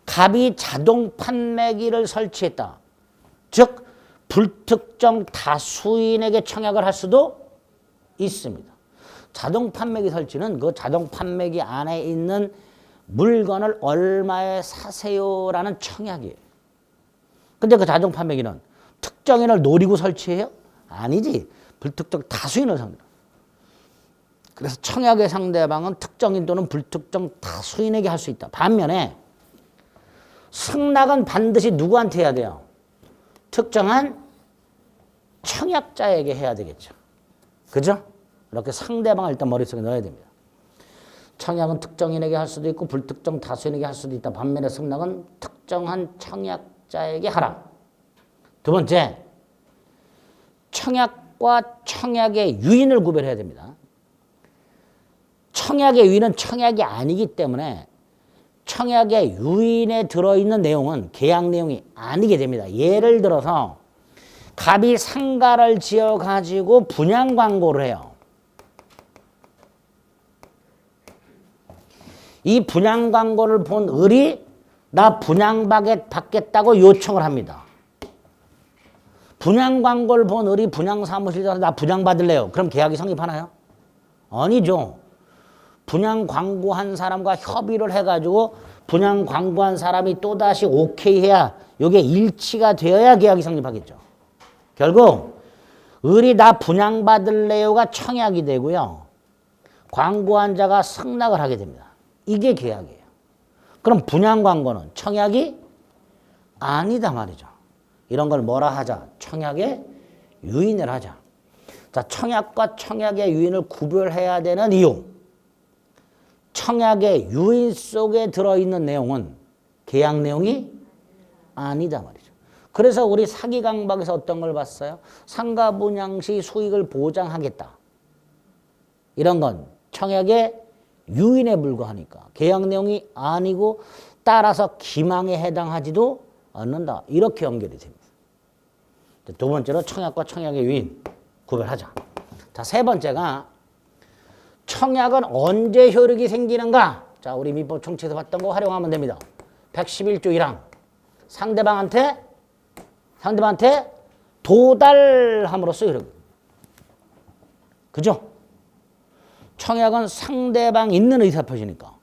갑이 자동 판매기를 설치했다. 즉 불특정 다수인에게 청약을 할 수도 있습니다. 자동 판매기 설치는 그 자동 판매기 안에 있는 물건을 얼마에 사세요라는 청약이에요. 근데 그 자동 판매기는 특정인을 노리고 설치해요? 아니지. 불특정 다수인을 상대로. 그래서 청약의 상대방은 특정인 또는 불특정 다수인에게 할 수 있다. 반면에 승낙은 반드시 누구한테 해야 돼요? 특정한 청약자에게 해야 되겠죠. 그죠? 이렇게 상대방을 일단 머릿속에 넣어야 됩니다. 청약은 특정인에게 할 수도 있고 불특정 다수인에게 할 수도 있다. 반면에 승낙은 특정한 청약자에게 하라. 두 번째, 청약과 청약의 유인을 구별해야 됩니다. 청약의 유인은 청약이 아니기 때문에 청약의 유인에 들어있는 내용은 계약 내용이 아니게 됩니다. 예를 들어서 갑이 상가를 지어가지고 분양 광고를 해요. 이 분양 광고를 본 을이 나 분양받겠다고 요청을 합니다. 분양 광고를 본 을이 분양 사무실에 가서 나 분양받을래요. 그럼 계약이 성립하나요? 아니죠. 분양 광고한 사람과 협의를 해가지고 분양 광고한 사람이 또다시 오케이 해야 이게 일치가 되어야 계약이 성립하겠죠. 결국 을이 나 분양받을래요가 청약이 되고요. 광고한 자가 승낙을 하게 됩니다. 이게 계약이에요. 그럼 분양 광고는 청약이 아니다 말이죠. 이런 걸 뭐라 하자? 청약의 유인을 하자. 자, 청약과 청약의 유인을 구별해야 되는 이유. 청약의 유인 속에 들어있는 내용은 계약 내용이 아니다 말이죠. 그래서 우리 사기 강박에서 어떤 걸 봤어요? 상가 분양 시 수익을 보장하겠다. 이런 건 청약의 유인에 불과하니까 계약 내용이 아니고 따라서 기망에 해당하지도 않는다. 이렇게 연결이 됩니다. 두 번째로 청약과 청약의 유인 구별하자. 자, 세 번째가 청약은 언제 효력이 생기는가? 자, 우리 민법 총칙에서 봤던 거 활용하면 됩니다. 111조 1항. 상대방한테 도달함으로써 효력. 그죠? 청약은 상대방 있는 의사표시니까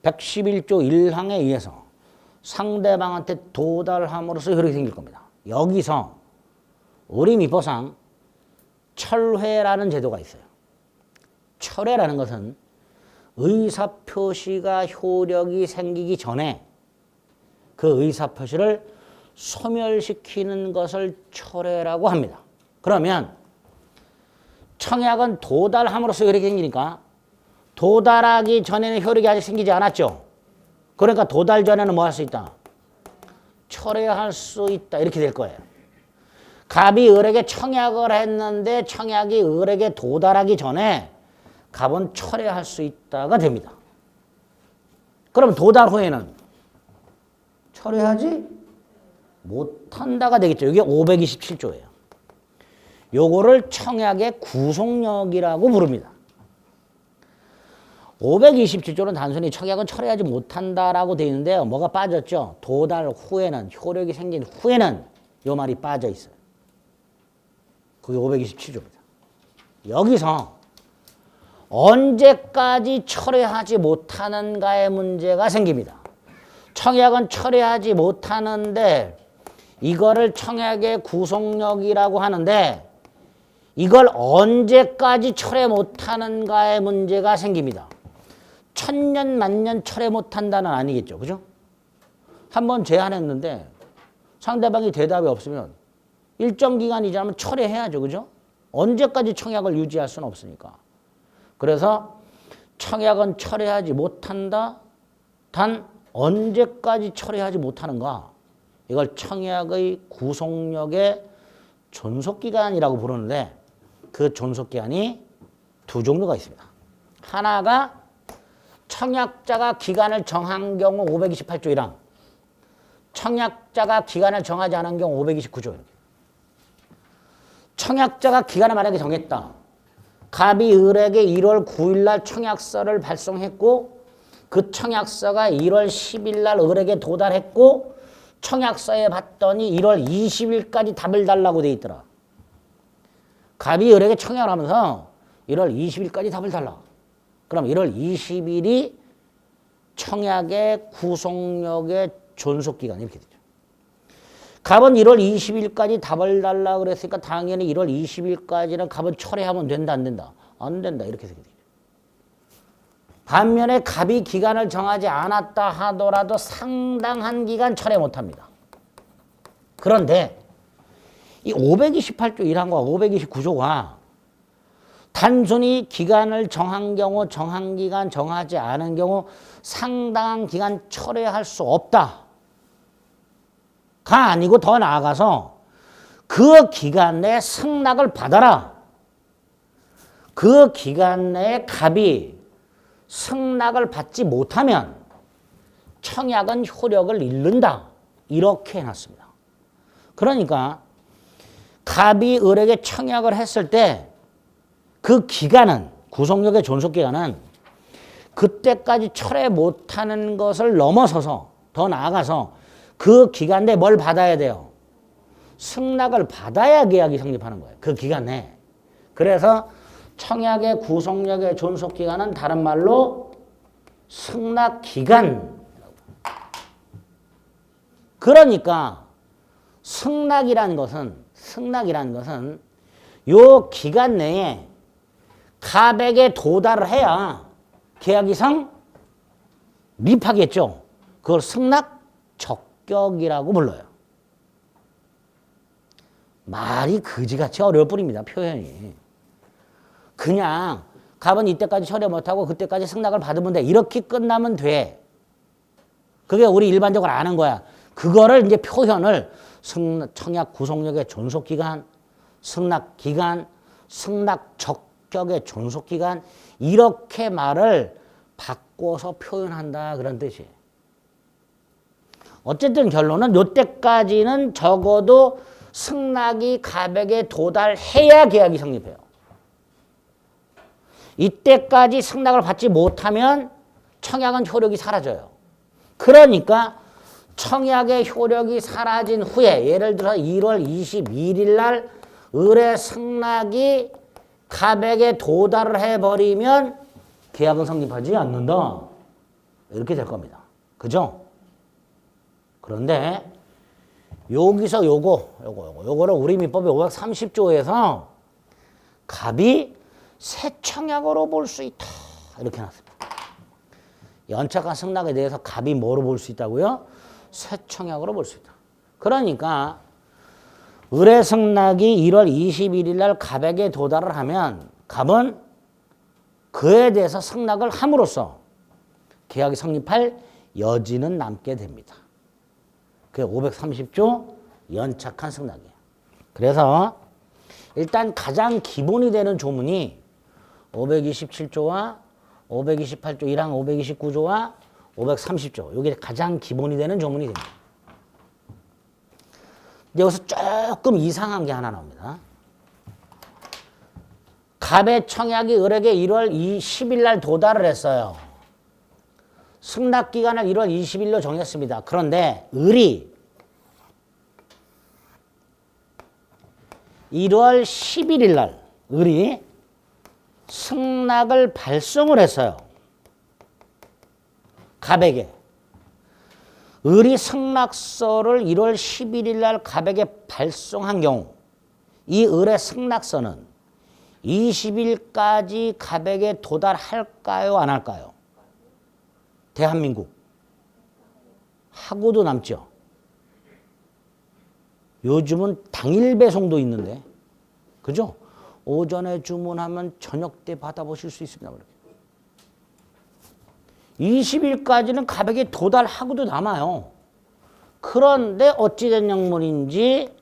111조 1항에 의해서 상대방한테 도달함으로써 효력이 생길 겁니다. 여기서 우리 민법상 철회라는 제도가 있어요. 철회라는 것은 의사표시가 효력이 생기기 전에 그 의사표시를 소멸시키는 것을 철회라고 합니다. 그러면 청약은 도달함으로써 효력이 생기니까 도달하기 전에는 효력이 아직 생기지 않았죠. 그러니까 도달 전에는 뭐 할 수 있다? 철회할 수 있다. 이렇게 될 거예요. 갑이 을에게 청약을 했는데 청약이 을에게 도달하기 전에 갑은 철회할 수 있다가 됩니다. 그럼 도달 후에는 철회하지 못한다가 되겠죠. 이게 527조예요. 요거를 청약의 구속력이라고 부릅니다. 527조는 단순히 청약은 철회하지 못한다라고 되어 있는데요. 뭐가 빠졌죠? 도달 후에는, 효력이 생긴 후에는 요 말이 빠져 있어요. 그게 527조입니다. 여기서 언제까지 철회하지 못하는가의 문제가 생깁니다. 청약은 철회하지 못하는데 이거를 청약의 구속력이라고 하는데 이걸 언제까지 철회 못하는가의 문제가 생깁니다. 천년 만년 철회 못한다는 아니겠죠. 그죠? 한번 제안했는데 상대방이 대답이 없으면 일정 기간이 지나면 철회해야죠. 그죠? 언제까지 청약을 유지할 수는 없으니까. 그래서 청약은 철회하지 못한다. 단 언제까지 철회하지 못하는가? 이걸 청약의 구속력의 존속기간이라고 부르는데 그 존속기간이 두 종류가 있습니다. 하나가 청약자가 기간을 정한 경우 528조 1항, 청약자가 기간을 정하지 않은 경우 529조. 청약자가 기간을 만약에 정했다. 갑이 을에게 1월 9일 날 청약서를 발송했고 그 청약서가 1월 10일 날 을에게 도달했고 청약서에 봤더니 1월 20일까지 답을 달라고 돼 있더라. 갑이 을에게 청약을 하면서 1월 20일까지 답을 달라. 그럼 1월 20일이 청약의 구속력의 존속기간 이렇게 되죠. 갑은 1월 20일까지 답을 달라고 그랬으니까 당연히 1월 20일까지는 갑은 철회하면 된다 안 된다? 안 된다 이렇게 되죠. 반면에 갑이 기간을 정하지 않았다 하더라도 상당한 기간 철회 못합니다. 그런데 이 528조 1항과 529조가 단순히 기간을 정한 경우, 정한 기간 정하지 않은 경우 상당한 기간 철회할 수 없다가 아니고 더 나아가서 그 기간 내에 승낙을 받아라. 그 기간 내에 갑이 승낙을 받지 못하면 청약은 효력을 잃는다. 이렇게 해놨습니다. 그러니까 갑이 을에게 청약을 했을 때 그 기간은, 구속력의 존속기간은 그때까지 철회 못하는 것을 넘어서서 더 나아가서 그 기간 내에 뭘 받아야 돼요? 승낙을 받아야 계약이 성립하는 거예요. 그 기간 내에. 그래서 청약의 구속력의 존속기간은 다른 말로 승낙기간. 그러니까 승낙이라는 것은 요 기간 내에 갑에게 도달을 해야 계약이 성립하겠죠. 그걸 승낙 적격이라고 불러요. 말이 그지같이 어려울 뿐입니다. 표현이. 그냥 갑은 이때까지 철회 못하고 그때까지 승낙을 받으면 돼. 이렇게 끝나면 돼. 그게 우리 일반적으로 아는 거야. 그거를 이제 표현을 청약 구속력의 존속기간, 승낙기간, 승낙 적격 합격의 존속기간 이렇게 말을 바꿔서 표현한다 그런 뜻이에요. 어쨌든 결론은 이때까지는 적어도 승낙이 가백에 도달해야 계약이 성립해요. 이때까지 승낙을 받지 못하면 청약은 효력이 사라져요. 그러니까 청약의 효력이 사라진 후에 예를 들어 1월 21일 날 의뢰 승낙이 가백에 도달을 해버리면 계약은 성립하지 않는다. 이렇게 될 겁니다. 그죠? 그런데 여기서 요거를 우리 민법의 530조에서 갑이 새 청약으로 볼 수 있다. 이렇게 해놨습니다. 연착한 승낙에 대해서 갑이 뭐로 볼 수 있다고요? 새 청약으로 볼 수 있다. 그러니까 의뢰 승낙이 1월 21일 날 갑에게 도달을 하면 갑은 그에 대해서 승낙을 함으로써 계약이 성립할 여지는 남게 됩니다. 그게 530조 연착한 승낙이에요. 그래서 일단 가장 기본이 되는 조문이 527조와 528조 1항 529조와 530조. 이게 가장 기본이 되는 조문이 됩니다. 근데 여기서 조금 이상한 게 하나 나옵니다. 갑의 청약이 을에게 1월 20일 날 도달을 했어요. 승낙 기간을 1월 20일로 정했습니다. 그런데 을이 1월 11일 날 을이 승낙을 발송을 했어요. 갑에게. 을이 승낙서를 1월 11일 날 갑에게 발송한 경우 이 을의 승낙서는 20일까지 갑에게 도달할까요? 안 할까요? 대한민국. 하고도 남죠. 요즘은 당일 배송도 있는데. 그죠? 오전에 주문하면 저녁 때 받아보실 수 있습니다. 20일까지는 갑에게 도달하고도 남아요. 그런데 어찌된 영문인지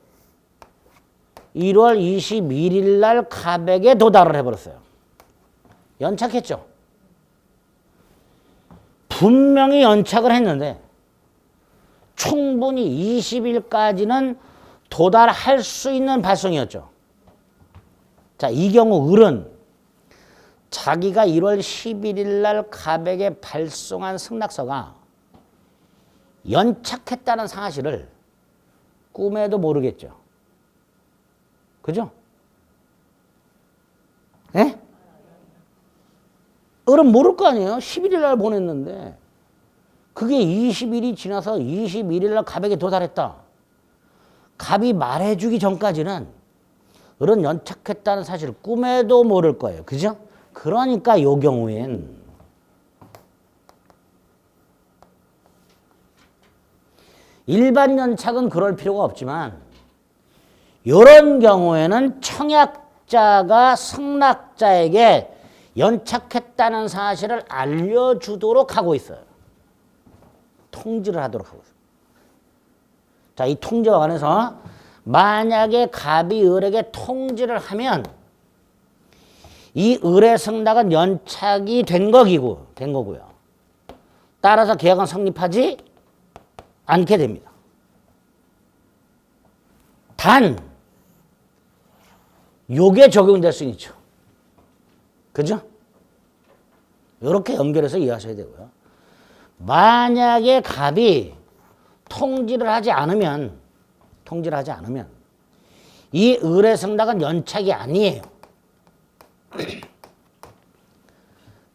1월 21일 날 갑에게 도달을 해버렸어요. 연착했죠. 분명히 연착을 했는데 충분히 20일까지는 도달할 수 있는 발송이었죠. 자, 이 경우 을은 자기가 1월 11일 날 갑에게 발송한 승낙서가 연착했다는 사실을 꿈에도 모르겠죠. 그죠? 예? 을은 모를 거 아니에요. 11일 날 보냈는데 그게 20일이 지나서 21일 날 갑에게 도달했다. 갑이 말해주기 전까지는 을은 연착했다는 사실을 꿈에도 모를 거예요. 그죠? 그러니까 이 경우엔 일반 연착은 그럴 필요가 없지만 이런 경우에는 청약자가 승낙자에게 연착했다는 사실을 알려주도록 하고 있어요. 통지를 하도록 하고 있어요. 자, 이 통지와 관해서 만약에 갑이 을에게 통지를 하면 이 을의 승낙은 연착이 된 거고요. 따라서 계약은 성립하지 않게 됩니다. 단 요게 적용될 수 있죠. 그죠? 이렇게 연결해서 이해하셔야 되고요. 만약에 갑이 통지를 하지 않으면 이 을의 승낙은 연착이 아니에요.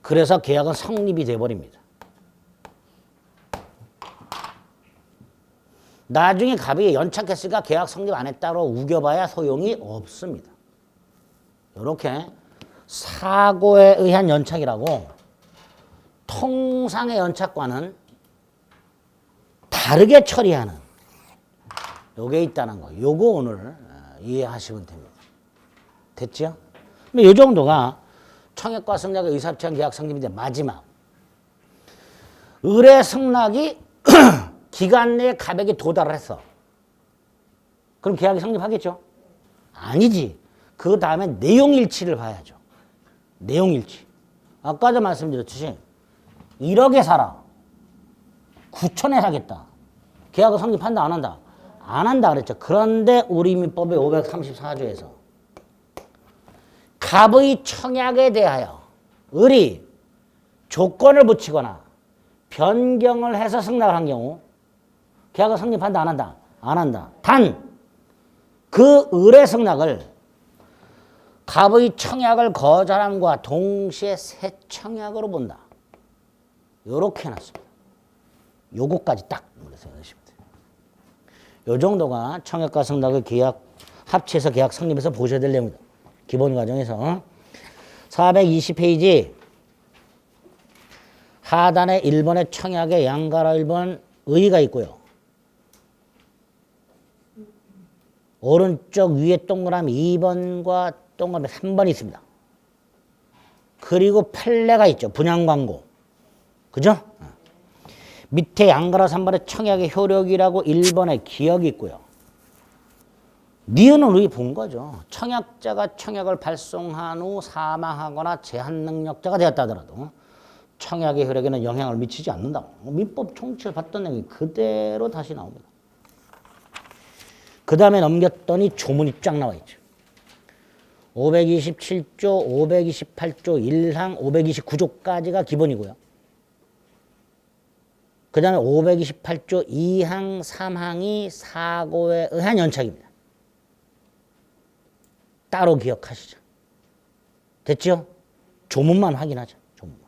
그래서 계약은 성립이 돼버립니다. 나중에 갑이 연착했으니까 계약 성립 안 했다고 우겨봐야 소용이 없습니다. 이렇게 사고에 의한 연착이라고 통상의 연착과는 다르게 처리하는 요게 있다는 거. 요거 오늘 이해하시면 됩니다. 됐죠? 이 정도가 청약과 승낙의 의사합치한 계약 성립인데 마지막. 을의 승낙이 기간 내에 갑에게 도달을 했어. 그럼 계약이 성립하겠죠? 아니지. 그 다음에 내용 일치를 봐야죠. 내용일치. 아까도 말씀드렸듯이 1억에 사라. 9천에 사겠다. 계약을 성립한다 안 한다? 안 한다 그랬죠. 그런데 우리 민법의 534조에서 갑의 청약에 대하여 을이 조건을 붙이거나 변경을 해서 승낙을 한 경우 계약을 성립한다 안 한다? 안 한다. 단 그 을의 승낙을 갑의 청약을 거절함과 동시에 새 청약으로 본다. 요렇게 해놨습니다. 요거까지 딱 그래서 넣으시면 돼요. 요 정도가 청약과 승낙의 계약 합치해서 계약 성립해서 보셔야 될 내용이다. 기본 과정에서 420페이지 하단에 1번에 청약의 양가라 1번 의의가 있고요. 오른쪽 위에 동그라미 2번과 동그라미 3번이 있습니다. 그리고 판례가 있죠. 분양광고. 그죠? 밑에 양가라 3번에 청약의 효력이라고 1번에 기억이 있고요. 니은은 우리 본 거죠. 청약자가 청약을 발송한 후 사망하거나 제한 능력자가 되었다 하더라도 청약의 효력에는 영향을 미치지 않는다. 민법 총칙을 봤던 내용이 그대로 다시 나옵니다. 그 다음에 넘겼더니 조문이 쫙 나와 있죠. 527조, 528조 1항, 529조까지가 기본이고요. 그 다음에 528조 2항, 3항이 사고에 의한 연착입니다. 따로 기억하시죠. 됐죠? 조문만 확인하자. 조문만.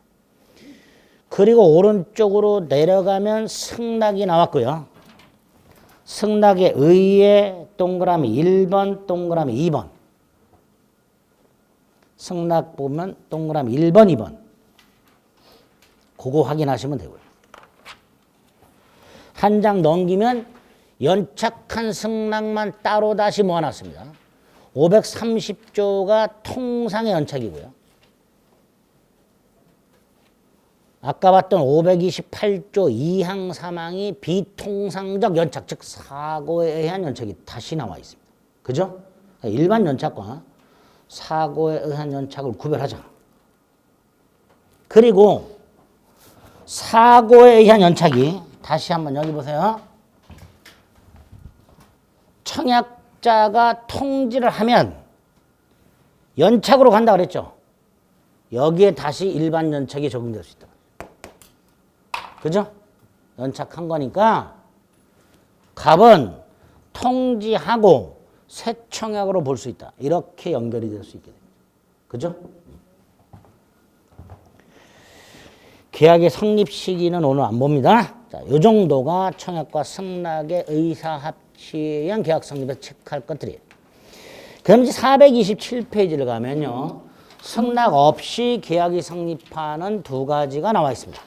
그리고 오른쪽으로 내려가면 승낙이 나왔고요. 승낙에 의해 동그라미 1번, 동그라미 2번. 승낙 보면 동그라미 1번, 2번. 그거 확인하시면 되고요. 한 장 넘기면 연착한 승낙만 따로 다시 모아놨습니다. 530조가 통상의 연착이고요. 아까 봤던 528조 2항 3항이 비통상적 연착, 즉 사고에 의한 연착이 다시 나와 있습니다. 그죠? 일반 연착과 사고에 의한 연착을 구별하자. 그리고 사고에 의한 연착이 다시 한번 여기 보세요. 청약자가 통지를 하면 연착으로 간다 그랬죠. 여기에 다시 일반 연착이 적용될 수 있다. 그죠? 연착한 거니까 갑은 통지하고 새 청약으로 볼 수 있다. 이렇게 연결이 될 수 있게 됩니다. 그죠? 계약의 성립 시기는 오늘 안 봅니다. 자, 이 정도가 청약과 승낙의 의사합치에 의한 계약 성립에 체크할 것들이에요. 그럼 이제 427페이지를 가면요. 승낙 없이 계약이 성립하는 두 가지가 나와 있습니다.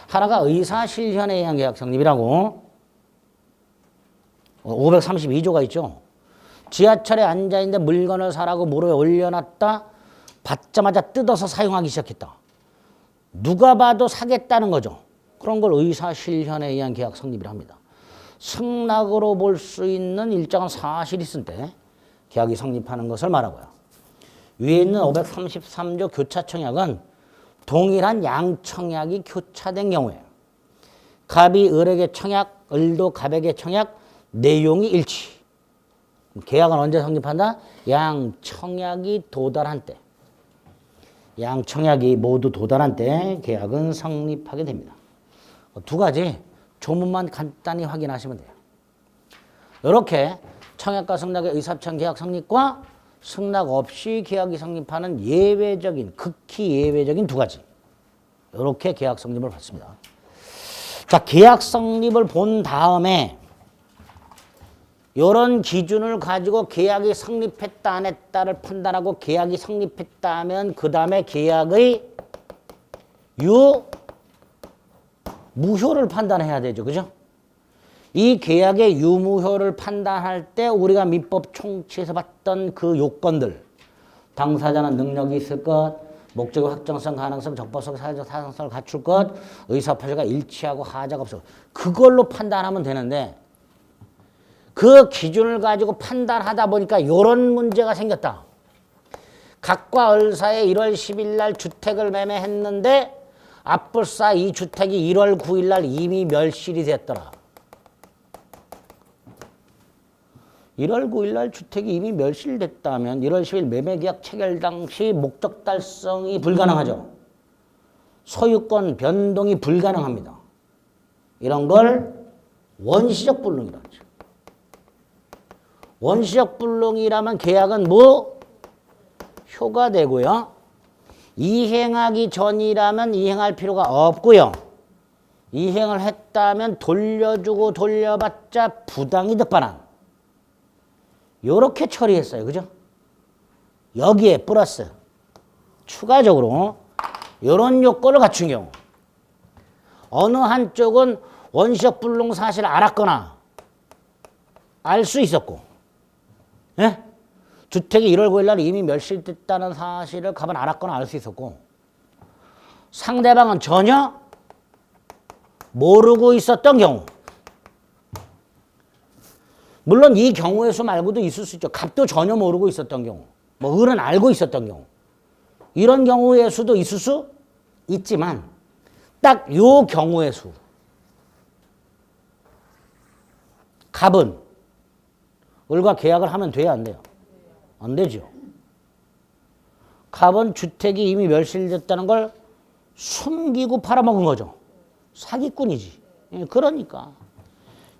하나가 의사실현에 의한 계약 성립이라고 532조가 있죠. 지하철에 앉아있는데 물건을 사라고 무릎에 올려놨다. 받자마자 뜯어서 사용하기 시작했다. 누가 봐도 사겠다는 거죠. 그런 걸 의사실현에 의한 계약 성립이라 합니다. 승낙으로 볼 수 있는 일정한 사실이 있을 때 계약이 성립하는 것을 말하고요. 위에 있는 533조 교차청약은 동일한 양청약이 교차된 경우에 갑이 을에게 청약, 을도 갑에게 청약, 내용이 일치. 계약은 언제 성립한다? 양청약이 도달한 때. 양청약이 모두 도달한 때 계약은 성립하게 됩니다. 두 가지 조문만 간단히 확인하시면 돼요. 이렇게 청약과 승낙의 의사합천 계약 성립과 승낙 없이 계약이 성립하는 예외적인, 극히 예외적인 두 가지. 이렇게 계약 성립을 받습니다. 자, 계약 성립을 본 다음에 이런 기준을 가지고 계약이 성립했다 안 했다를 판단하고 계약이 성립했다면 그 다음에 계약의 무효를 판단해야 되죠. 그죠? 이 계약의 유무효를 판단할 때 우리가 민법 총칙에서 봤던 그 요건들, 당사자는 능력이 있을 것, 목적의 확정성, 가능성, 적법성, 사회적 타당성을 갖출 것, 의사표시가 일치하고 하자가 없어. 그걸로 판단하면 되는데 그 기준을 가지고 판단하다 보니까 이런 문제가 생겼다. 각과 을사에 1월 10일 날 주택을 매매했는데 앞불사 이 주택이 1월 9일 날 이미 멸실이 됐더라. 1월 9일 날 주택이 이미 멸실됐다면 1월 10일 매매계약 체결 당시 목적 달성이 불가능하죠. 소유권 변동이 불가능합니다. 이런 걸 원시적 불능이라고 하죠. 원시적 불능이라면 계약은 뭐? 효가 되고요. 이행하기 전이라면 이행할 필요가 없고요. 이행을 했다면 돌려주고 돌려받자 부당이 득반한. 요렇게 처리했어요. 그죠? 여기에 플러스 추가적으로 요런 요건을 갖춘 경우 어느 한쪽은 원시적 불능 사실을 알았거나 알 수 있었고, 예? 주택이 1월 9일 날 이미 멸실됐다는 사실을 갑은 알았거나 알 수 있었고, 상대방은 전혀 모르고 있었던 경우. 물론 이 경우의 수 말고도 있을 수 있죠. 갑도 전혀 모르고 있었던 경우, 뭐 을은 알고 있었던 경우, 이런 경우의 수도 있을 수 있지만 딱 요 경우의 수. 갑은 을과 계약을 하면 돼야 안 돼요? 안 되죠. 갑은 주택이 이미 멸실됐다는 걸 숨기고 팔아먹은 거죠. 사기꾼이지. 그러니까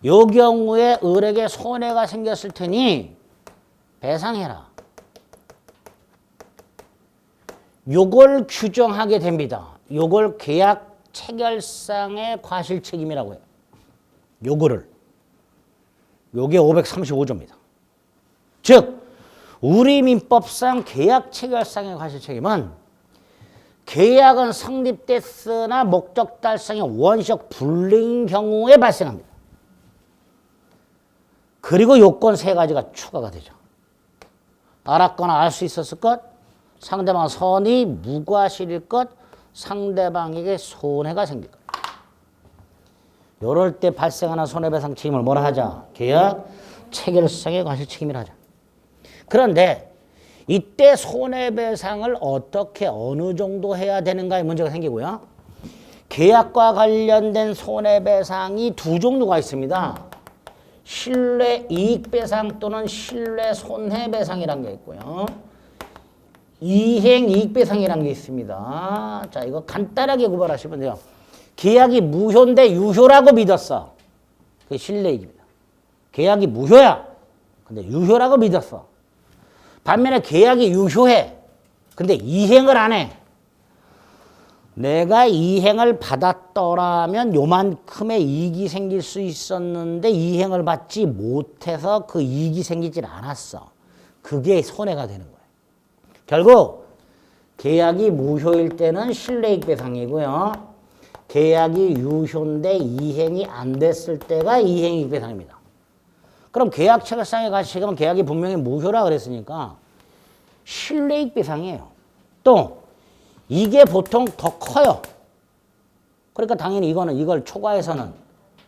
요 경우에 을에게 손해가 생겼을 테니 배상해라. 요걸 규정하게 됩니다. 요걸 계약 체결상의 과실책임이라고 해요. 요거를. 요게 535조입니다. 즉 우리 민법상 계약 체결상의 과실책임은 계약은 성립됐으나 목적 달성의 원시적 불능인 경우에 발생합니다. 그리고 요건 세 가지가 추가가 되죠. 알았거나 알 수 있었을 것, 상대방 선이 무과실일 것, 상대방에게 손해가 생길 것. 요럴 때 발생하는 손해배상 책임을 뭐라 하자? 계약 체결상의 과실책임이라 하자. 그런데 이때 손해배상을 어떻게 어느 정도 해야 되는가의 문제가 생기고요. 계약과 관련된 손해배상이 두 종류가 있습니다. 실뢰이익배상 또는 실뢰손해배상이라는 게 있고요. 이행이익배상이라는 게 있습니다. 자, 이거 간단하게 구별하시면 돼요. 계약이 무효인데 유효라고 믿었어. 그게 실뢰이익입니다. 계약이 무효야. 근데 유효라고 믿었어. 반면에 계약이 유효해. 근데 이행을 안 해. 내가 이행을 받았더라면 요만큼의 이익이 생길 수 있었는데 이행을 받지 못해서 그 이익이 생기질 않았어. 그게 손해가 되는 거예요. 결국 계약이 무효일 때는 실뢰이익배상이고요. 계약이 유효인데 이행이 안 됐을 때가 이행이익배상입니다. 그럼 계약 체결상의 과실책임은 계약이 분명히 무효라 그랬으니까 실뢰이익배상이에요. 또 이게 보통 더 커요. 그러니까 당연히 이걸 초과해서는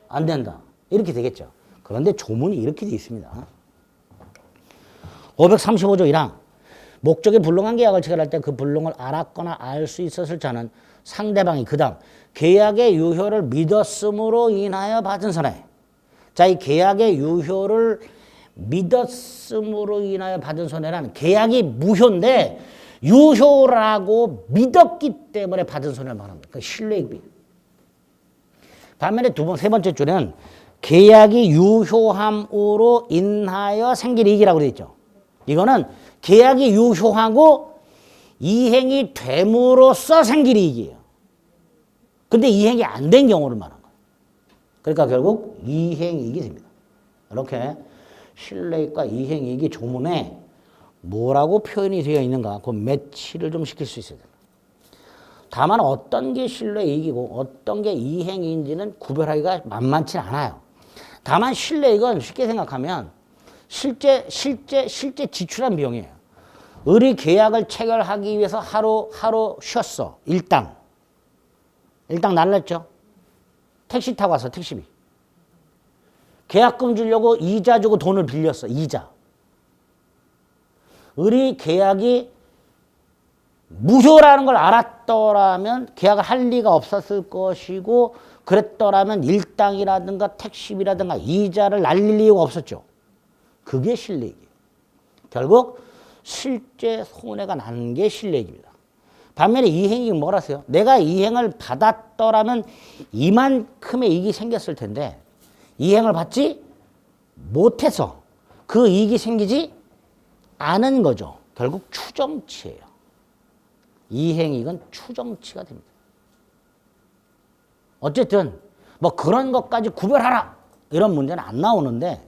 안 된다. 이렇게 되겠죠. 그런데 조문이 이렇게 돼 있습니다. 535조 1항. 목적이 불능한 계약을 체결할 때 그 불능을 알았거나 알 수 있었을 자는 상대방이 그 다음 계약의 유효를 믿었음으로 인하여 받은 손해. 자, 이 계약의 유효를 믿었음으로 인하여 받은 손해란 계약이 무효인데 유효라고 믿었기 때문에 받은 손해를 말합니다. 그 신뢰익비. 반면에 세 번째 줄에는 계약이 유효함으로 인하여 생긴 이익이라고 되어 있죠. 이거는 계약이 유효하고 이행이 됨으로써 생긴 이익이에요. 근데 이행이 안 된 경우를 말하는 거예요. 그러니까 결국 이행이익이 됩니다. 이렇게 실뢰이익과 이행이익이 조문에 뭐라고 표현이 되어 있는가, 그 매치를 좀 시킬 수 있어야 됩니다. 다만 어떤 게 실뢰이익이고 어떤 게 이행이익인지는 구별하기가 만만치 않아요. 다만 실뢰이익은 쉽게 생각하면 실제 지출한 비용이에요. 을이 계약을 체결하기 위해서 하루 쉬었어. 일당 날랐죠. 택시 타고 와서 택시비. 계약금 주려고 이자 주고 돈을 빌렸어. 이자. 을이 계약이 무효라는 걸 알았더라면 계약을 할 리가 없었을 것이고 그랬더라면 일당이라든가 택시비라든가 이자를 날릴 이유가 없었죠. 그게 실례이기. 결국 실제 손해가 난 게 실례입니다. 반면에 이행이 뭐라세요? 내가 이행을 받았더라면 이만큼의 이익이 생겼을 텐데 이행을 받지 못해서 그 이익이 생기지 않은 거죠. 결국 추정치예요. 이행이익은 추정치가 됩니다. 어쨌든 뭐 그런 것까지 구별하라 이런 문제는 안 나오는데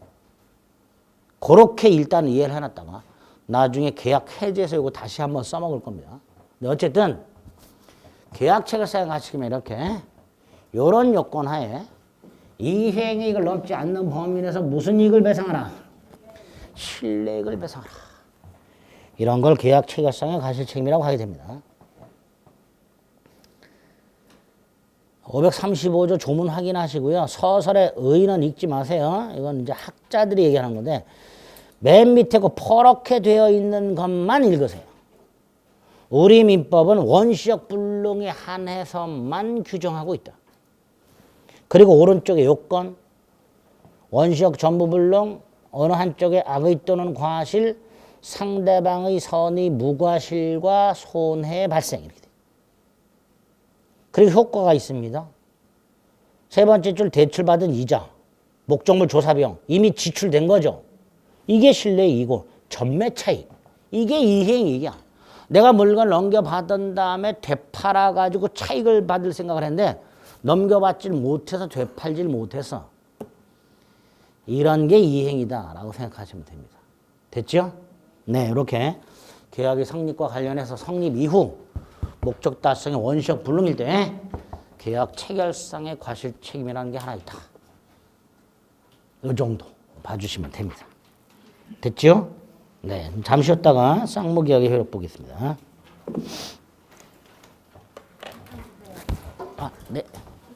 그렇게 일단 이해를 해놨다가 나중에 계약 해지해서 이거 다시 한번 써먹을 겁니다. 근데 어쨌든 계약 체결사에 가시면 이렇게 이런 요건 하에 이행이익을 넘지 않는 범위 내에서 무슨 이익을 배상하라? 실내이익을 배상하라. 이런 걸 계약 체결상의 과실책임이라고 하게 됩니다. 535조 조문 확인하시고요. 서설의 의의는 읽지 마세요. 이건 이제 학자들이 얘기하는 건데 맨 밑에 그 퍼렇게 되어 있는 것만 읽으세요. 우리 민법은 원시적 불능에 한해서만 규정하고 있다. 그리고 오른쪽에 요건, 원시적 전부불능, 어느 한쪽의 악의 또는 과실, 상대방의 선의 무과실과 손해 발생 이렇게 돼. 그리고 효과가 있습니다. 세 번째 줄 대출받은 이자, 목적물 조사비용 이미 지출된 거죠. 이게 실내이익이고 전매 차익 이게 이행이익이야. 내가 물건 넘겨받은 다음에 되팔아가지고 차익을 받을 생각을 했는데 넘겨받질 못해서 되팔질 못해서 이런 게 이행이다라고 생각하시면 됩니다. 됐죠? 네, 이렇게 계약의 성립과 관련해서 성립 이후 목적 달성의 원시적 불능일 때 계약 체결상의 과실 책임이라는 게 하나 있다. 이 정도 봐주시면 됩니다. 됐죠? 네, 잠시 쉬었다가 쌍무계약의 효력 보겠습니다. 네.